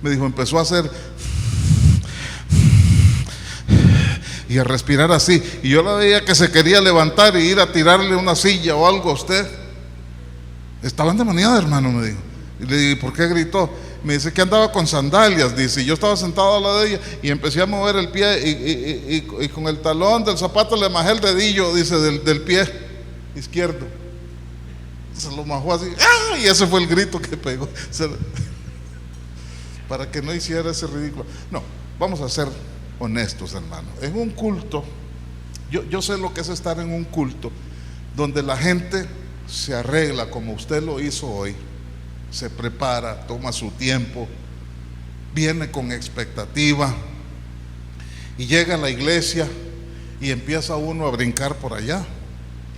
Me dijo, empezó a hacer y a respirar así, y yo la veía que se quería levantar y ir a tirarle una silla o algo a usted. Estaba endemoniada, hermano, me dijo. Y le dije, ¿por qué gritó? Me dice que andaba con sandalias, dice, y yo estaba sentado al lado de ella y empecé a mover el pie y con el talón del zapato le majé el dedillo, dice, del pie izquierdo. Se lo majó así, ¡ah! Y ese fue el grito que pegó. Para que no hiciera ese ridículo. No, vamos a ser honestos, hermano. En un culto, yo sé lo que es estar en un culto donde la gente se arregla como usted lo hizo hoy, se prepara, toma su tiempo, viene con expectativa y llega a la iglesia y empieza uno a brincar por allá,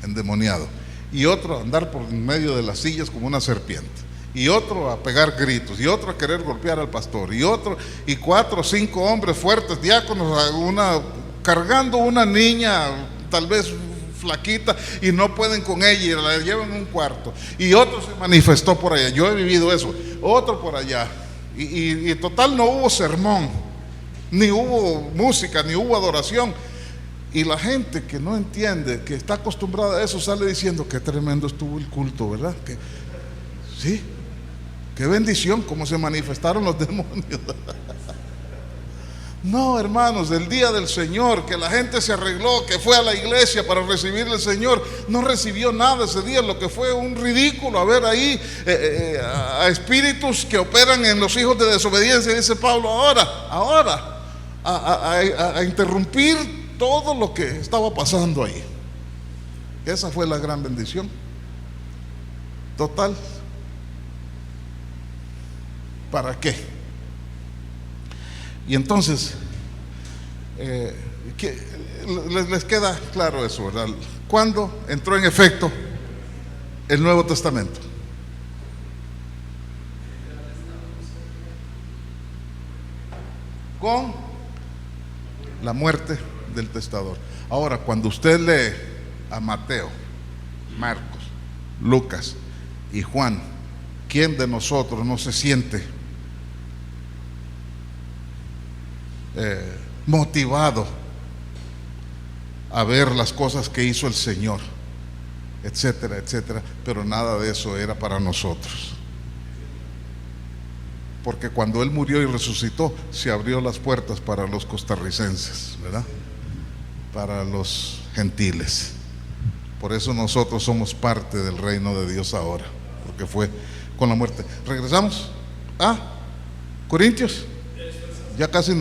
endemoniado, y otro a andar por en medio de las sillas como una serpiente, y otro a pegar gritos, y otro a querer golpear al pastor, y otro, y 4 o 5 hombres fuertes, diáconos, cargando una niña, tal vez flaquita, y no pueden con ella y la llevan a un cuarto, y otro se manifestó por allá. Yo he vivido eso, otro por allá, y total no hubo sermón, ni hubo música, ni hubo adoración, y la gente que no entiende, que está acostumbrada a eso, sale diciendo: qué tremendo estuvo el culto, ¿verdad? Que sí, qué bendición, cómo se manifestaron los demonios. No, hermanos, el día del Señor, que la gente se arregló, que fue a la iglesia para recibir al Señor, no recibió nada ese día. Lo que fue un ridículo a ver ahí a espíritus que operan en los hijos de desobediencia, dice Pablo, ahora a interrumpir todo lo que estaba pasando ahí. Esa fue la gran bendición. Total, ¿para qué? Y entonces, les queda claro eso, ¿verdad? ¿Cuándo entró en efecto el Nuevo Testamento? Con la muerte del testador. Ahora, cuando usted lee a Mateo, Marcos, Lucas y Juan, ¿quién de nosotros no se siente motivado a ver las cosas que hizo el Señor, etcétera, etcétera? Pero nada de eso era para nosotros, porque cuando Él murió y resucitó, se abrió las puertas para los costarricenses, ¿verdad? Para los gentiles. Por eso nosotros somos parte del reino de Dios ahora, porque fue con la muerte. Regresamos a Corintios. Ya casi,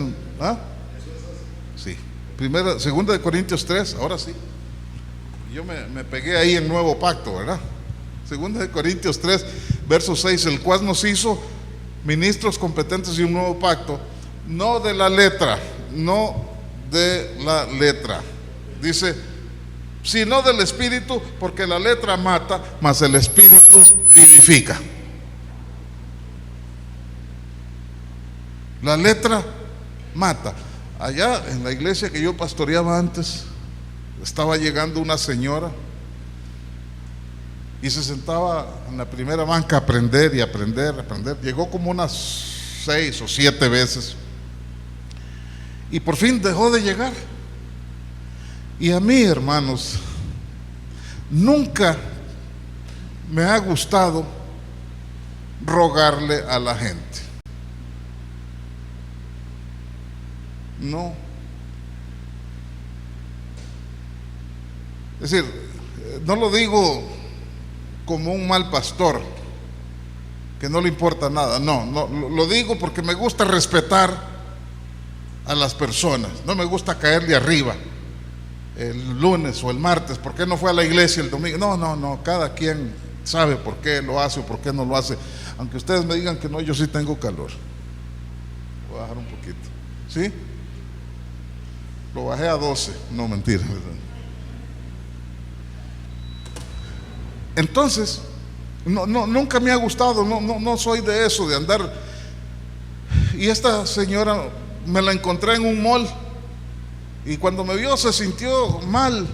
sí. Segunda de Corintios 3, ahora sí. Yo me pegué ahí en Nuevo Pacto, ¿verdad? Segunda de Corintios 3, verso 6, el cual nos hizo ministros competentes de un nuevo pacto, no de la letra, dice, sino del Espíritu, porque la letra mata, mas el Espíritu vivifica. La letra mata. Allá en la iglesia que yo pastoreaba antes, estaba llegando una señora y se sentaba en la primera banca a aprender y aprender. Llegó como unas 6 o 7 veces y por fin dejó de llegar. Y a mí, hermanos, nunca me ha gustado rogarle a la gente. No. Es decir, no lo digo como un mal pastor que no le importa nada, no, lo digo porque me gusta respetar a las personas, no me gusta caerle arriba el lunes o el martes, ¿por qué no fue a la iglesia el domingo? No, cada quien sabe por qué lo hace o por qué no lo hace, aunque ustedes me digan que no, yo sí tengo calor. Voy a bajar un poquito, ¿sí? Lo bajé a 12, no, mentira. Entonces, nunca me ha gustado, no soy de eso, de andar. Y esta señora me la encontré en un mall y cuando me vio se sintió mal.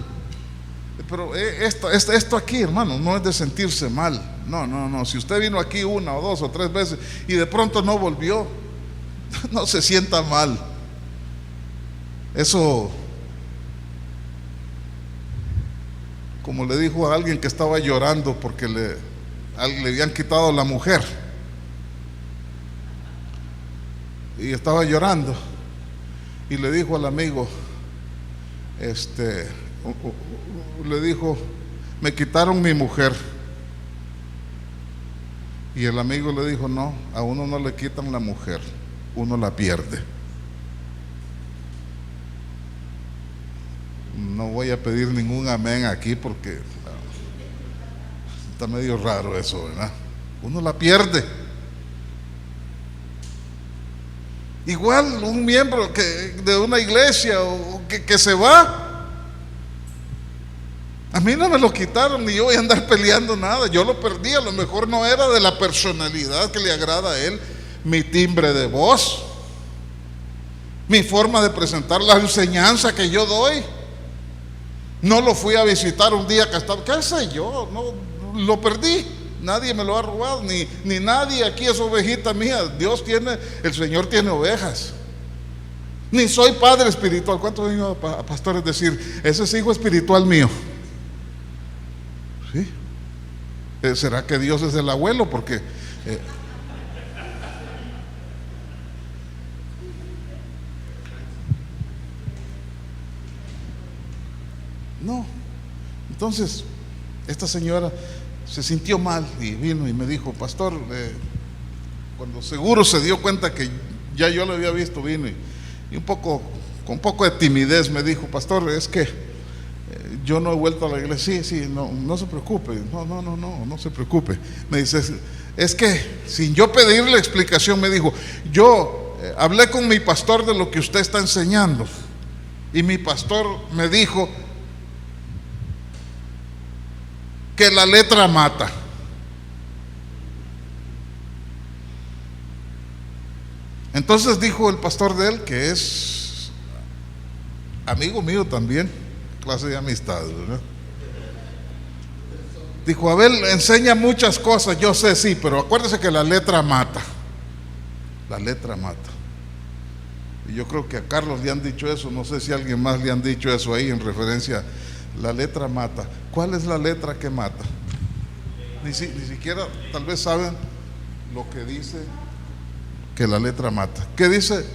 Pero esto aquí, hermano, no es de sentirse mal. No, si usted vino aquí 1 o 2 o 3 veces y de pronto no volvió, no se sienta mal. Eso, como le dijo a alguien que estaba llorando porque le habían quitado la mujer y estaba llorando, y le dijo al amigo, le dijo, me quitaron mi mujer Y el amigo le dijo: no, a uno no le quitan la mujer, uno la pierde. No voy a pedir ningún amén aquí porque está medio raro eso, ¿verdad? Uno la pierde. Igual un miembro de una iglesia o que se va. A mí no me lo quitaron, ni yo voy a andar peleando nada. Yo lo perdí, a lo mejor no era de la personalidad que le agrada a él, mi timbre de voz, mi forma de presentar la enseñanza que yo doy. No lo fui a visitar un día que estaba, qué sé yo, no lo perdí. Nadie me lo ha robado, ni nadie aquí es ovejita mía. El Señor tiene ovejas. Ni soy padre espiritual. ¿Cuántos han oído a pastores decir: ese es hijo espiritual mío? ¿Sí? ¿Será que Dios es el abuelo? Porque no. Entonces esta señora se sintió mal y vino y me dijo: pastor, cuando seguro se dio cuenta que ya yo lo había visto, vino y con un poco de timidez me dijo: pastor, es que yo no he vuelto a la iglesia. Sí, no se preocupe, no se preocupe. Me dice: es que sin yo pedirle explicación, me dijo, yo hablé con mi pastor de lo que usted está enseñando, y mi pastor me dijo que la letra mata. Entonces dijo el pastor de él, que es amigo mío también, clase de amistad, ¿verdad? Dijo: Abel enseña muchas cosas, yo sé, sí, pero acuérdese que la letra mata. La letra mata. Y yo creo que a Carlos le han dicho eso, no sé si a alguien más le han dicho eso ahí en referencia. La letra mata. ¿Cuál es la letra que mata? Ni siquiera tal vez saben lo que dice que la letra mata. ¿Qué dice?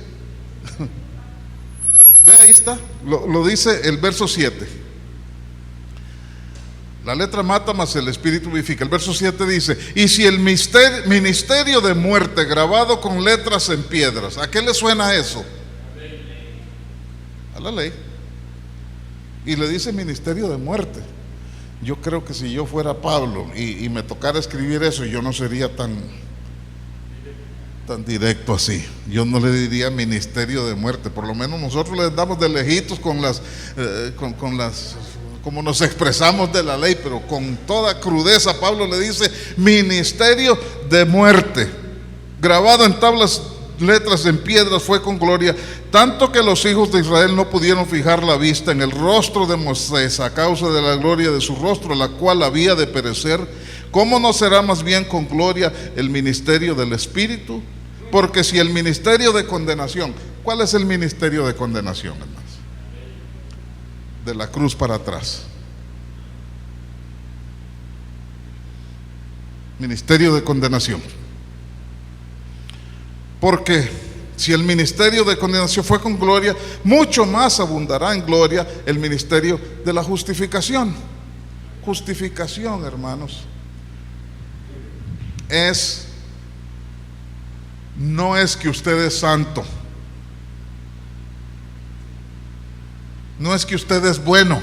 Ve, ahí está, lo dice el verso 7. La letra mata, mas el espíritu vivifica. El verso 7 dice: y si el ministerio de muerte grabado con letras en piedras, ¿a qué le suena eso? A la ley. Y le dice ministerio de muerte. Yo creo que si yo fuera Pablo y me tocara escribir eso, yo no sería tan directo así. Yo no le diría ministerio de muerte. Por lo menos nosotros le damos de lejitos con las como nos expresamos de la ley, pero con toda crudeza Pablo le dice ministerio de muerte, grabado en letras en piedras, fue con gloria, tanto que los hijos de Israel no pudieron fijar la vista en el rostro de Moisés a causa de la gloria de su rostro, la cual había de perecer. ¿Cómo no será más bien con gloria el ministerio del Espíritu? Porque si el ministerio de condenación, ¿cuál es el ministerio de condenación, hermanos? De la cruz para atrás. Ministerio de condenación. Porque si el ministerio de condenación fue con gloria, mucho más abundará en gloria el ministerio de la justificación. Justificación, hermanos, no es que usted es santo, no es que usted es bueno.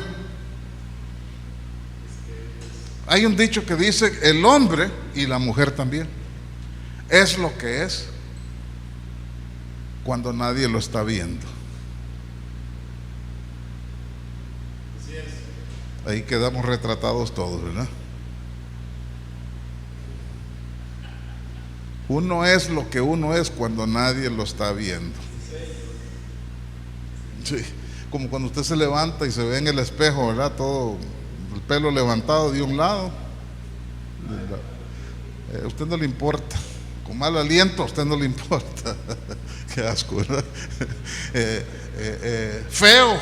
Hay un dicho que dice: el hombre y la mujer también es lo que es cuando nadie lo está viendo. Ahí quedamos retratados todos, ¿verdad? Uno es lo que uno es cuando nadie lo está viendo. Sí, como cuando usted se levanta y se ve en el espejo, ¿verdad? Todo el pelo levantado de un lado. A usted no le importa. Con mal aliento a usted no le importa. Qué asco, ¿verdad? Feo,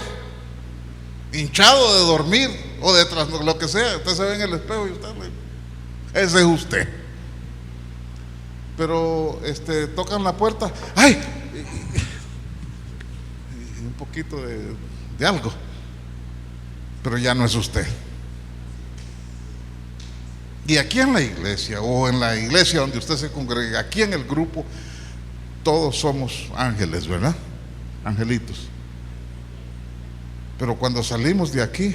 hinchado de dormir o de lo que sea, usted se ve en el espejo y ese es usted. Pero tocan la puerta, ¡ay! Y un poquito de algo, pero ya no es usted. Y aquí en la iglesia, o en la iglesia donde usted se congrega, aquí en el grupo, todos somos ángeles, ¿verdad? Angelitos. Pero cuando salimos de aquí,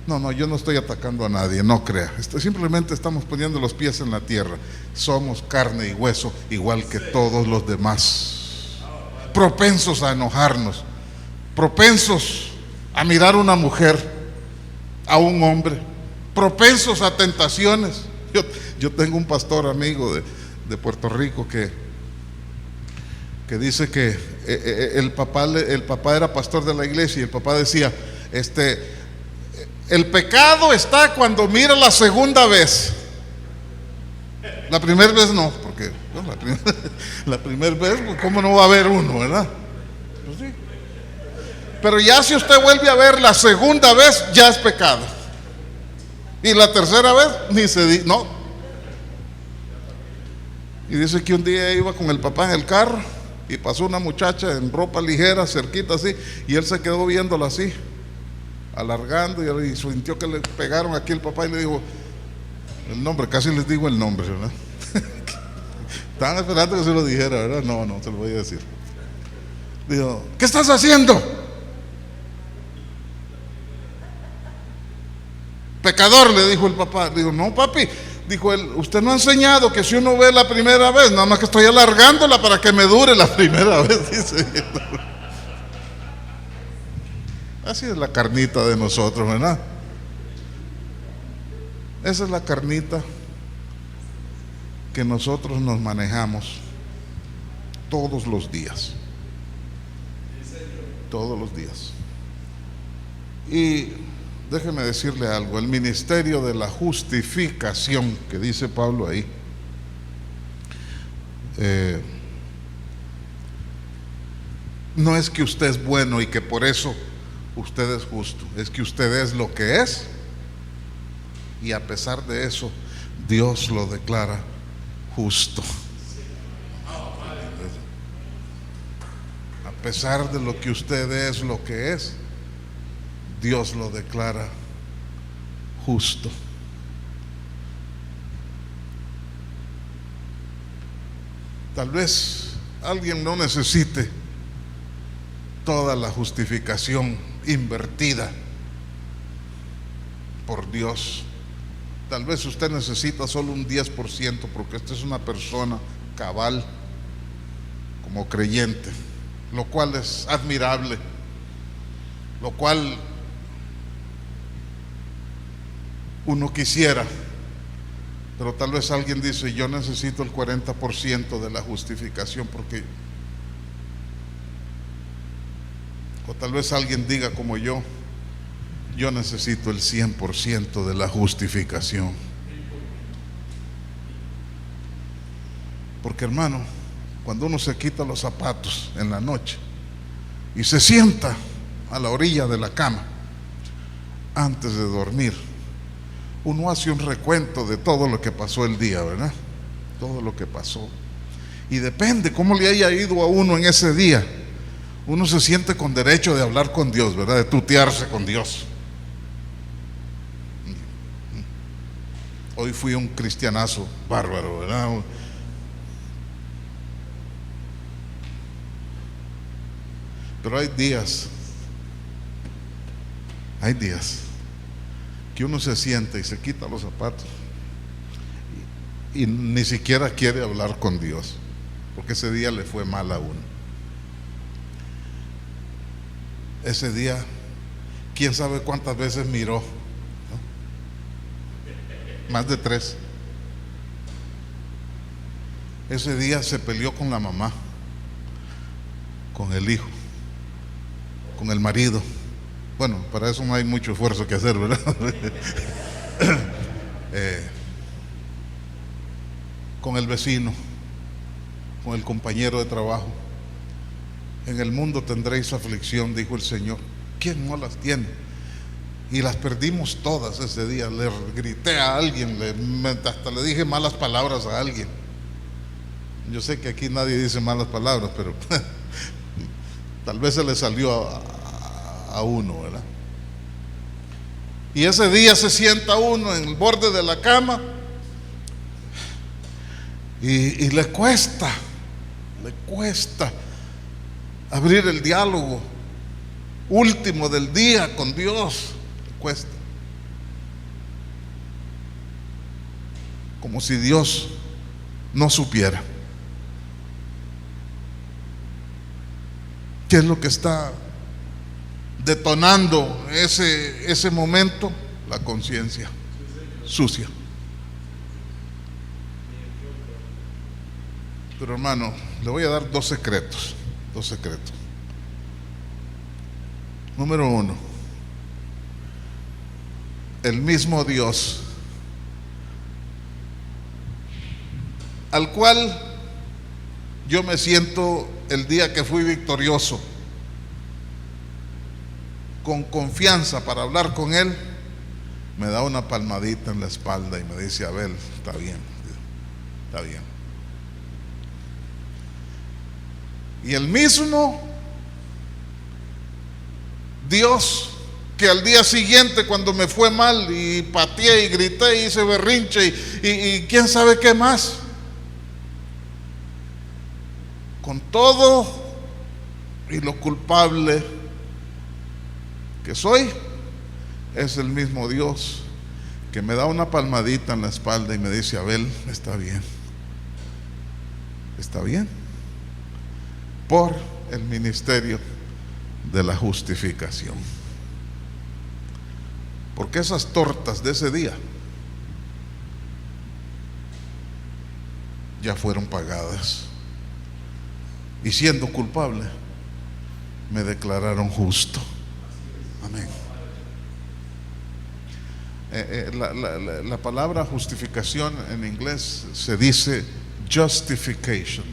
no, yo no estoy atacando a nadie, no crea. Simplemente estamos poniendo los pies en la tierra. Somos carne y hueso, igual que todos los demás. Propensos a enojarnos, propensos a mirar a una mujer, a un hombre, propensos a tentaciones. Yo tengo un pastor amigo de Puerto Rico que dice que el papá era pastor de la iglesia, y el papá decía, el pecado está cuando mira la segunda vez. La primera vez no, porque la primera vez, ¿cómo no va a haber uno, verdad? Pues sí. Pero ya si usted vuelve a ver la segunda vez, ya es pecado. Y la tercera vez, ni se dice, no. Y dice que un día iba con el papá en el carro y pasó una muchacha en ropa ligera, cerquita así, y él se quedó viéndola así, alargando, y sintió que le pegaron aquí el papá y le dijo el nombre, casi les digo el nombre, ¿verdad? Estaban esperando que se lo dijera, ¿verdad? No se lo voy a decir. Dijo, ¿qué estás haciendo? Pecador, le dijo el papá. Dijo, no, papi. Dijo él, usted no ha enseñado que si uno ve la primera vez, nada más que estoy alargándola para que me dure la primera vez, dice. Así es la carnita de nosotros, ¿verdad? Esa es la carnita que nosotros nos manejamos todos los días. Todos los días. Y déjeme decirle algo, el ministerio de la justificación que dice Pablo ahí, no es que usted es bueno y que por eso usted es justo, es que usted es lo que es, y a pesar de eso Dios lo declara justo. A pesar de lo que usted es lo que es, Dios lo declara justo. Tal vez alguien no necesite toda la justificación invertida por Dios. Tal vez usted necesita solo un 10%, porque usted es una persona cabal como creyente, lo cual es admirable, lo cual uno quisiera, pero tal vez alguien dice, yo necesito el 40% de la justificación, porque, o tal vez alguien diga como yo necesito el 100% de la justificación. Porque, hermano, cuando uno se quita los zapatos en la noche y se sienta a la orilla de la cama antes de dormir, uno hace un recuento de todo lo que pasó el día, ¿verdad? Todo lo que pasó. Y depende cómo le haya ido a uno en ese día, uno se siente con derecho de hablar con Dios, ¿verdad? De tutearse con Dios. Hoy fui un cristianazo bárbaro, ¿verdad? Pero hay días que uno se sienta y se quita los zapatos y ni siquiera quiere hablar con Dios, porque ese día le fue mal a uno. Ese día, quién sabe cuántas veces miró, ¿no? Más de 3. Ese día se peleó con la mamá, con el hijo, con el marido. Bueno, para eso no hay mucho esfuerzo que hacer, ¿verdad? Con el vecino, con el compañero de trabajo. En el mundo tendréis aflicción, dijo el Señor. ¿Quién no las tiene? Y las perdimos todas ese día. Le grité a alguien, hasta le dije malas palabras a alguien. Yo sé que aquí nadie dice malas palabras, pero tal vez se le salió a uno, ¿verdad? Y ese día se sienta uno en el borde de la cama y le cuesta abrir el diálogo último del día con Dios, le cuesta. Como si Dios no supiera. ¿Qué es lo que está detonando ese momento? La conciencia sucia. Pero hermano, le voy a dar dos secretos. Número uno, el mismo Dios al cual yo me siento el día que fui victorioso, con confianza para hablar con Él, me da una palmadita en la espalda y me dice: Abel, está bien. Y el mismo Dios que al día siguiente, cuando me fue mal y pateé y grité y hice berrinche y quién sabe qué más, con todo y lo culpable que soy, es el mismo Dios que me da una palmadita en la espalda y me dice: Abel, está bien, por el ministerio de la justificación. Porque esas tortas de ese día ya fueron pagadas, y siendo culpable me declararon justo. Amén. La palabra justificación en inglés se dice justification.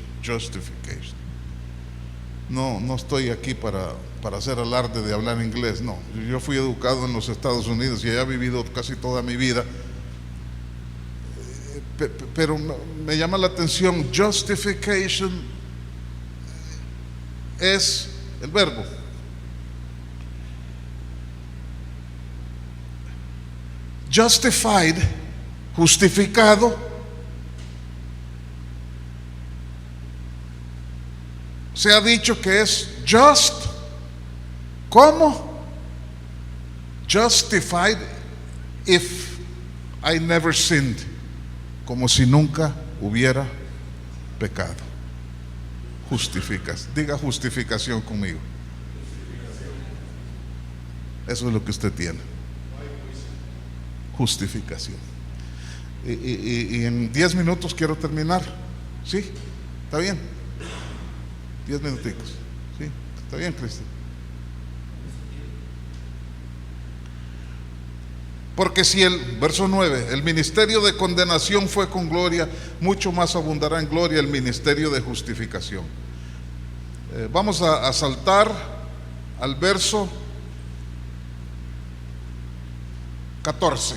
No estoy aquí para hacer alarde de hablar inglés, no. Yo fui educado en los Estados Unidos y allá he vivido casi toda mi vida. Pero me llama la atención, justification es el verbo. Justified, justificado, se ha dicho que es just. ¿Cómo? Justified if I never sinned. Como si nunca hubiera pecado. Justificas. Diga justificación conmigo. Eso es lo que usted tiene. Justificación. Y en 10 minutos quiero terminar. ¿Sí? ¿Está bien? 10 minuticos. ¿Sí? ¿Está bien, Cristian? Porque si verso 9, el ministerio de condenación fue con gloria, mucho más abundará en gloria el ministerio de justificación. Vamos a saltar al verso 14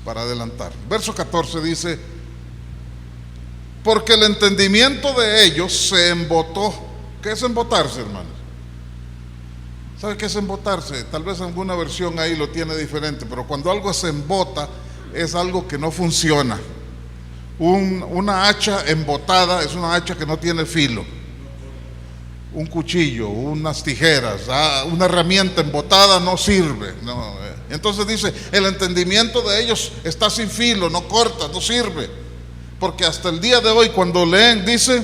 para adelantar. Verso 14 dice: porque el entendimiento de ellos se embotó. ¿Qué es embotarse, hermanos? ¿Sabe qué es embotarse? Tal vez alguna versión ahí lo tiene diferente, pero cuando algo se embota es algo que no funciona. Una hacha embotada es una hacha que no tiene filo. Un cuchillo, unas tijeras, una herramienta embotada no sirve. No. Entonces dice: el entendimiento de ellos está sin filo, no corta, no sirve. Porque hasta el día de hoy, cuando leen, dice: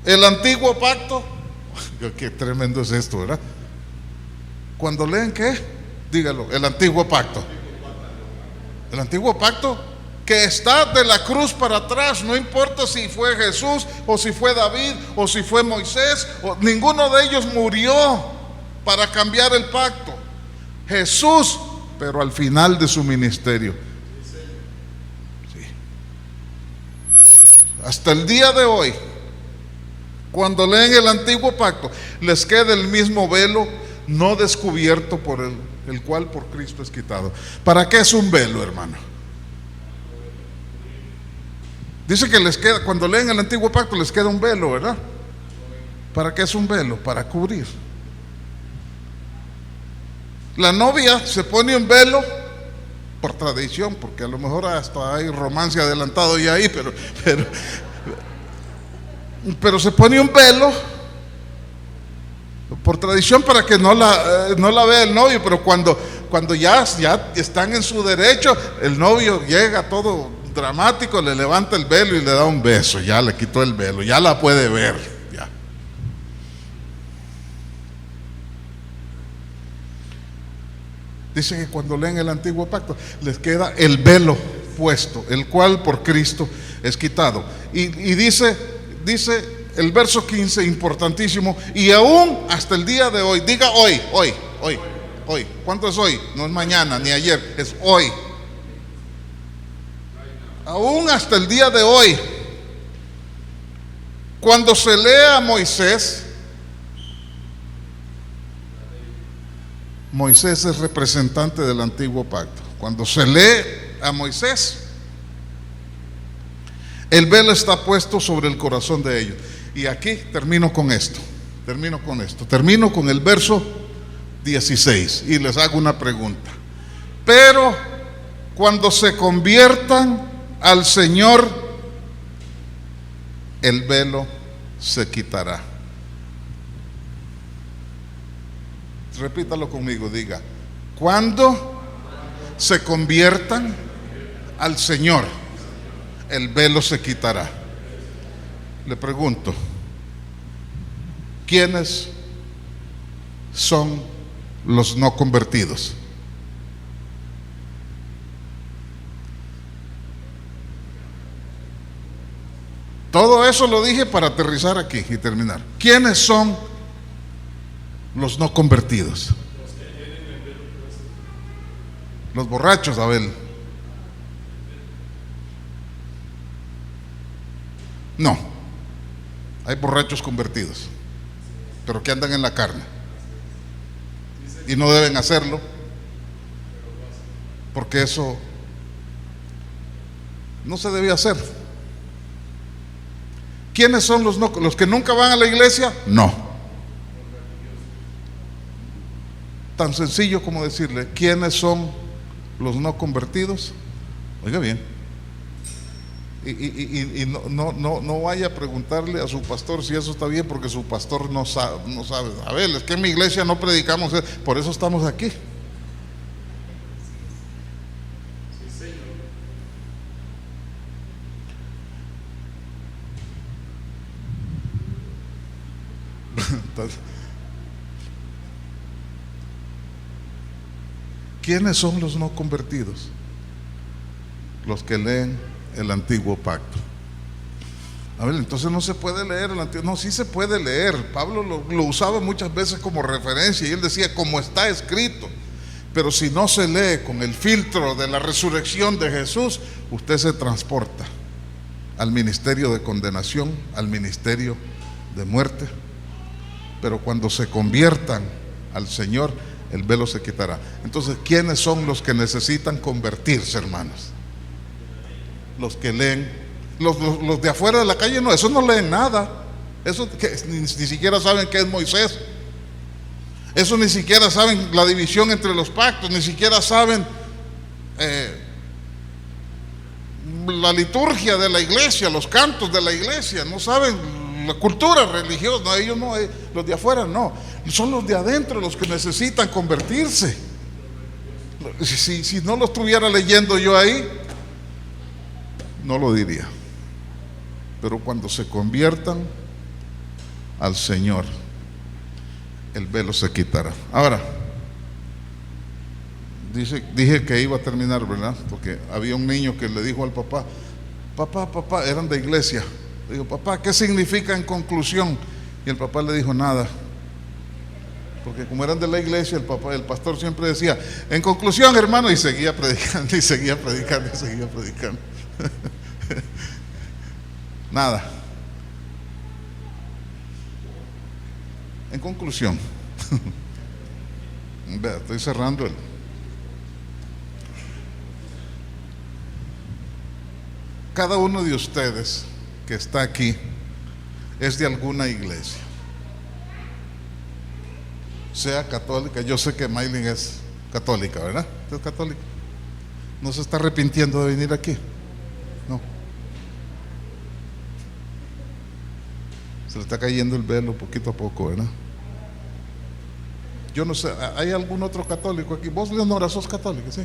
el antiguo pacto. Qué tremendo es esto, ¿verdad? Cuando leen, ¿qué? Dígalo, el antiguo pacto. El antiguo pacto que está de la cruz para atrás, no importa si fue Jesús o si fue David o si fue Moisés, ninguno de ellos murió para cambiar el pacto. Jesús, pero al final de su ministerio. Sí. Hasta el día de hoy, cuando leen el antiguo pacto, les queda el mismo velo no descubierto por el cual por Cristo es quitado. ¿Para qué es un velo, hermano? Dice que les queda, cuando leen el antiguo pacto les queda un velo, ¿verdad? ¿Para qué es un velo? Para cubrir. La novia se pone un velo por tradición, porque a lo mejor hasta hay romance adelantado ya ahí, pero se pone un velo por tradición para que no la vea el novio, pero cuando ya están en su derecho, el novio llega todo dramático, le levanta el velo y le da un beso, ya le quitó el velo, ya la puede ver, ya. Dice que cuando leen el antiguo pacto les queda el velo puesto, el cual por Cristo es quitado. Y dice el verso 15, importantísimo, y aún hasta el día de hoy, diga hoy. ¿Cuánto es hoy? No es mañana ni ayer, es hoy. Aún hasta el día de hoy, cuando se lee a Moisés es representante del antiguo pacto. Cuando se lee a Moisés, el velo está puesto sobre el corazón de ellos. Y aquí termino con el verso 16 y les hago una pregunta. Pero cuando se conviertan al Señor, el velo se quitará. Repítalo conmigo, diga: cuando se conviertan al Señor, el velo se quitará. Le pregunto, ¿quiénes son los no convertidos? Todo eso lo dije para aterrizar aquí y terminar. ¿Quiénes son los no convertidos? Los borrachos, Abel. No, hay borrachos convertidos, pero que andan en la carne y no deben hacerlo, porque eso no se debe hacer. ¿Quiénes son los que nunca van a la iglesia? No. Tan sencillo como decirle, ¿quiénes son los no convertidos? Oiga bien. Y no vaya a preguntarle a su pastor si eso está bien, porque su pastor no sabe. A ver, es que en mi iglesia no predicamos eso, por eso estamos aquí. ¿Quiénes son los no convertidos? Los que leen el antiguo pacto. A ver, entonces no se puede leer el antiguo. No, sí se puede leer. Pablo lo usaba muchas veces como referencia y él decía como está escrito. Pero si no se lee con el filtro de la resurrección de Jesús, usted se transporta al ministerio de condenación, al ministerio de muerte. Pero cuando se conviertan al Señor, el velo se quitará. Entonces, ¿quiénes son los que necesitan convertirse, hermanos? Los que leen. Los de afuera de la calle no, esos no leen nada. Esos ni siquiera saben qué es Moisés. Esos ni siquiera saben la división entre los pactos, ni siquiera saben la liturgia de la iglesia, los cantos de la iglesia, no saben la cultura religiosa. No, ellos no, los de afuera no, son los de adentro los que necesitan convertirse. Si no lo estuviera leyendo yo ahí, no lo diría. Pero cuando se conviertan al Señor, el velo se quitará. Ahora, dije que iba a terminar, ¿verdad? Porque había un niño que le dijo al papá, papá, eran de iglesia. Le dijo, papá, ¿qué significa en conclusión? Y el papá le dijo, nada. Porque como eran de la iglesia, el pastor siempre decía, en conclusión, hermano, y seguía predicando, y seguía predicando, y seguía predicando. Nada. En conclusión, vea, estoy cerrando cada uno de ustedes que está aquí es de alguna iglesia, sea católica. Yo sé que Maylin es católica, ¿verdad? ¿Usted es católica? ¿No se está arrepintiendo de venir aquí? No. Se le está cayendo el velo poquito a poco, ¿verdad? Yo no sé, ¿hay algún otro católico aquí? ¿Vos, Leonora, sos católica? Sí.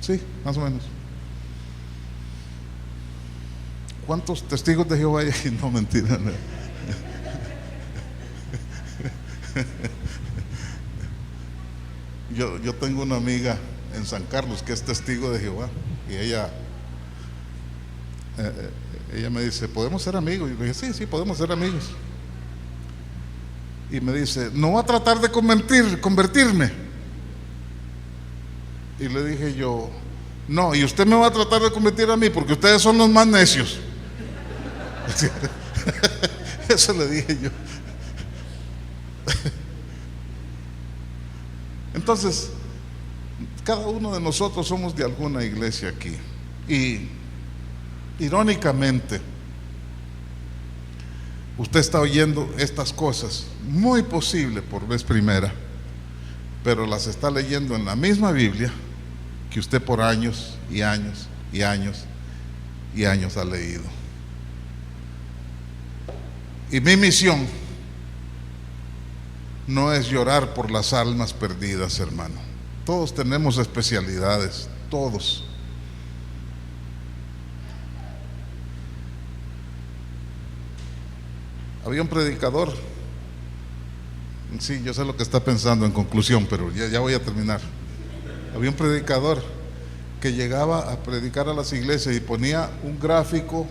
Sí, más o menos. ¿Cuántos testigos de Jehová hay aquí? No, mentira. No. Yo tengo una amiga en San Carlos que es testigo de Jehová y ella me dice, ¿podemos ser amigos? Y yo le dije, sí, podemos ser amigos. Y me dice, no va a tratar de convertirme. Y le dije yo, no, y usted me va a tratar de convertir a mí porque ustedes son los más necios. Eso le dije yo. Entonces, cada uno de nosotros somos de alguna iglesia aquí. Y irónicamente, usted está oyendo estas cosas, muy posible por vez primera, pero las está leyendo en la misma Biblia que usted por años y años y años y años ha leído. Y mi misión no es llorar por las almas perdidas, hermano. Todos tenemos especialidades, todos. Había un predicador, sí, yo sé lo que está pensando en conclusión, pero ya voy a terminar. Había un predicador que llegaba a predicar a las iglesias y ponía un gráfico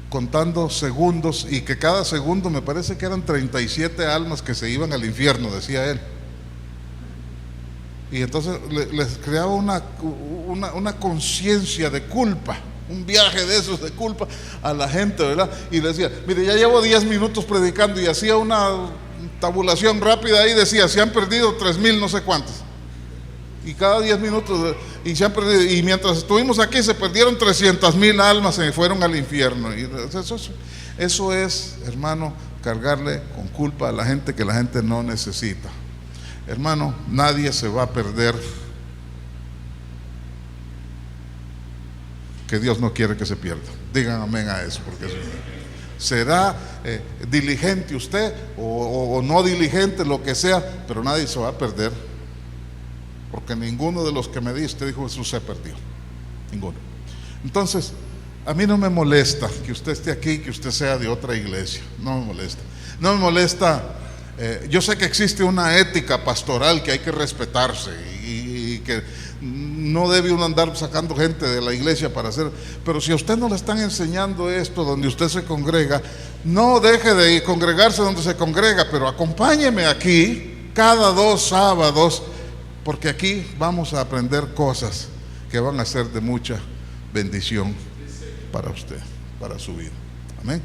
contando segundos, y que cada segundo, me parece que eran 37 almas que se iban al infierno, decía él. Y entonces les creaba una conciencia de culpa, un viaje de esos de culpa a la gente, ¿verdad? Y le decía, mire, ya llevo 10 minutos predicando, y hacía una tabulación rápida ahí, decía, se han perdido 3,000 no sé cuántos. Y cada 10 minutos, y se han perdido, y mientras estuvimos aquí se perdieron 300,000 almas, se fueron al infierno. Y eso es, hermano, cargarle con culpa a la gente que la gente no necesita. Hermano, nadie se va a perder, que Dios no quiere que se pierda. Digan amén a eso, porque será diligente usted o no diligente, lo que sea, pero nadie se va a perder, porque ninguno de los que me diste, dijo Jesús, se perdió. Ninguno. Entonces, a mí no me molesta que usted esté aquí, que usted sea de otra iglesia. No me molesta. No me molesta. Yo sé que existe una ética pastoral que hay que respetarse y que no debe uno andar sacando gente de la iglesia para hacer, pero si a usted no le están enseñando esto donde usted se congrega, no deje de congregarse donde se congrega, pero acompáñeme aquí cada 2 sábados, porque aquí vamos a aprender cosas que van a ser de mucha bendición para usted, para su vida. Amén.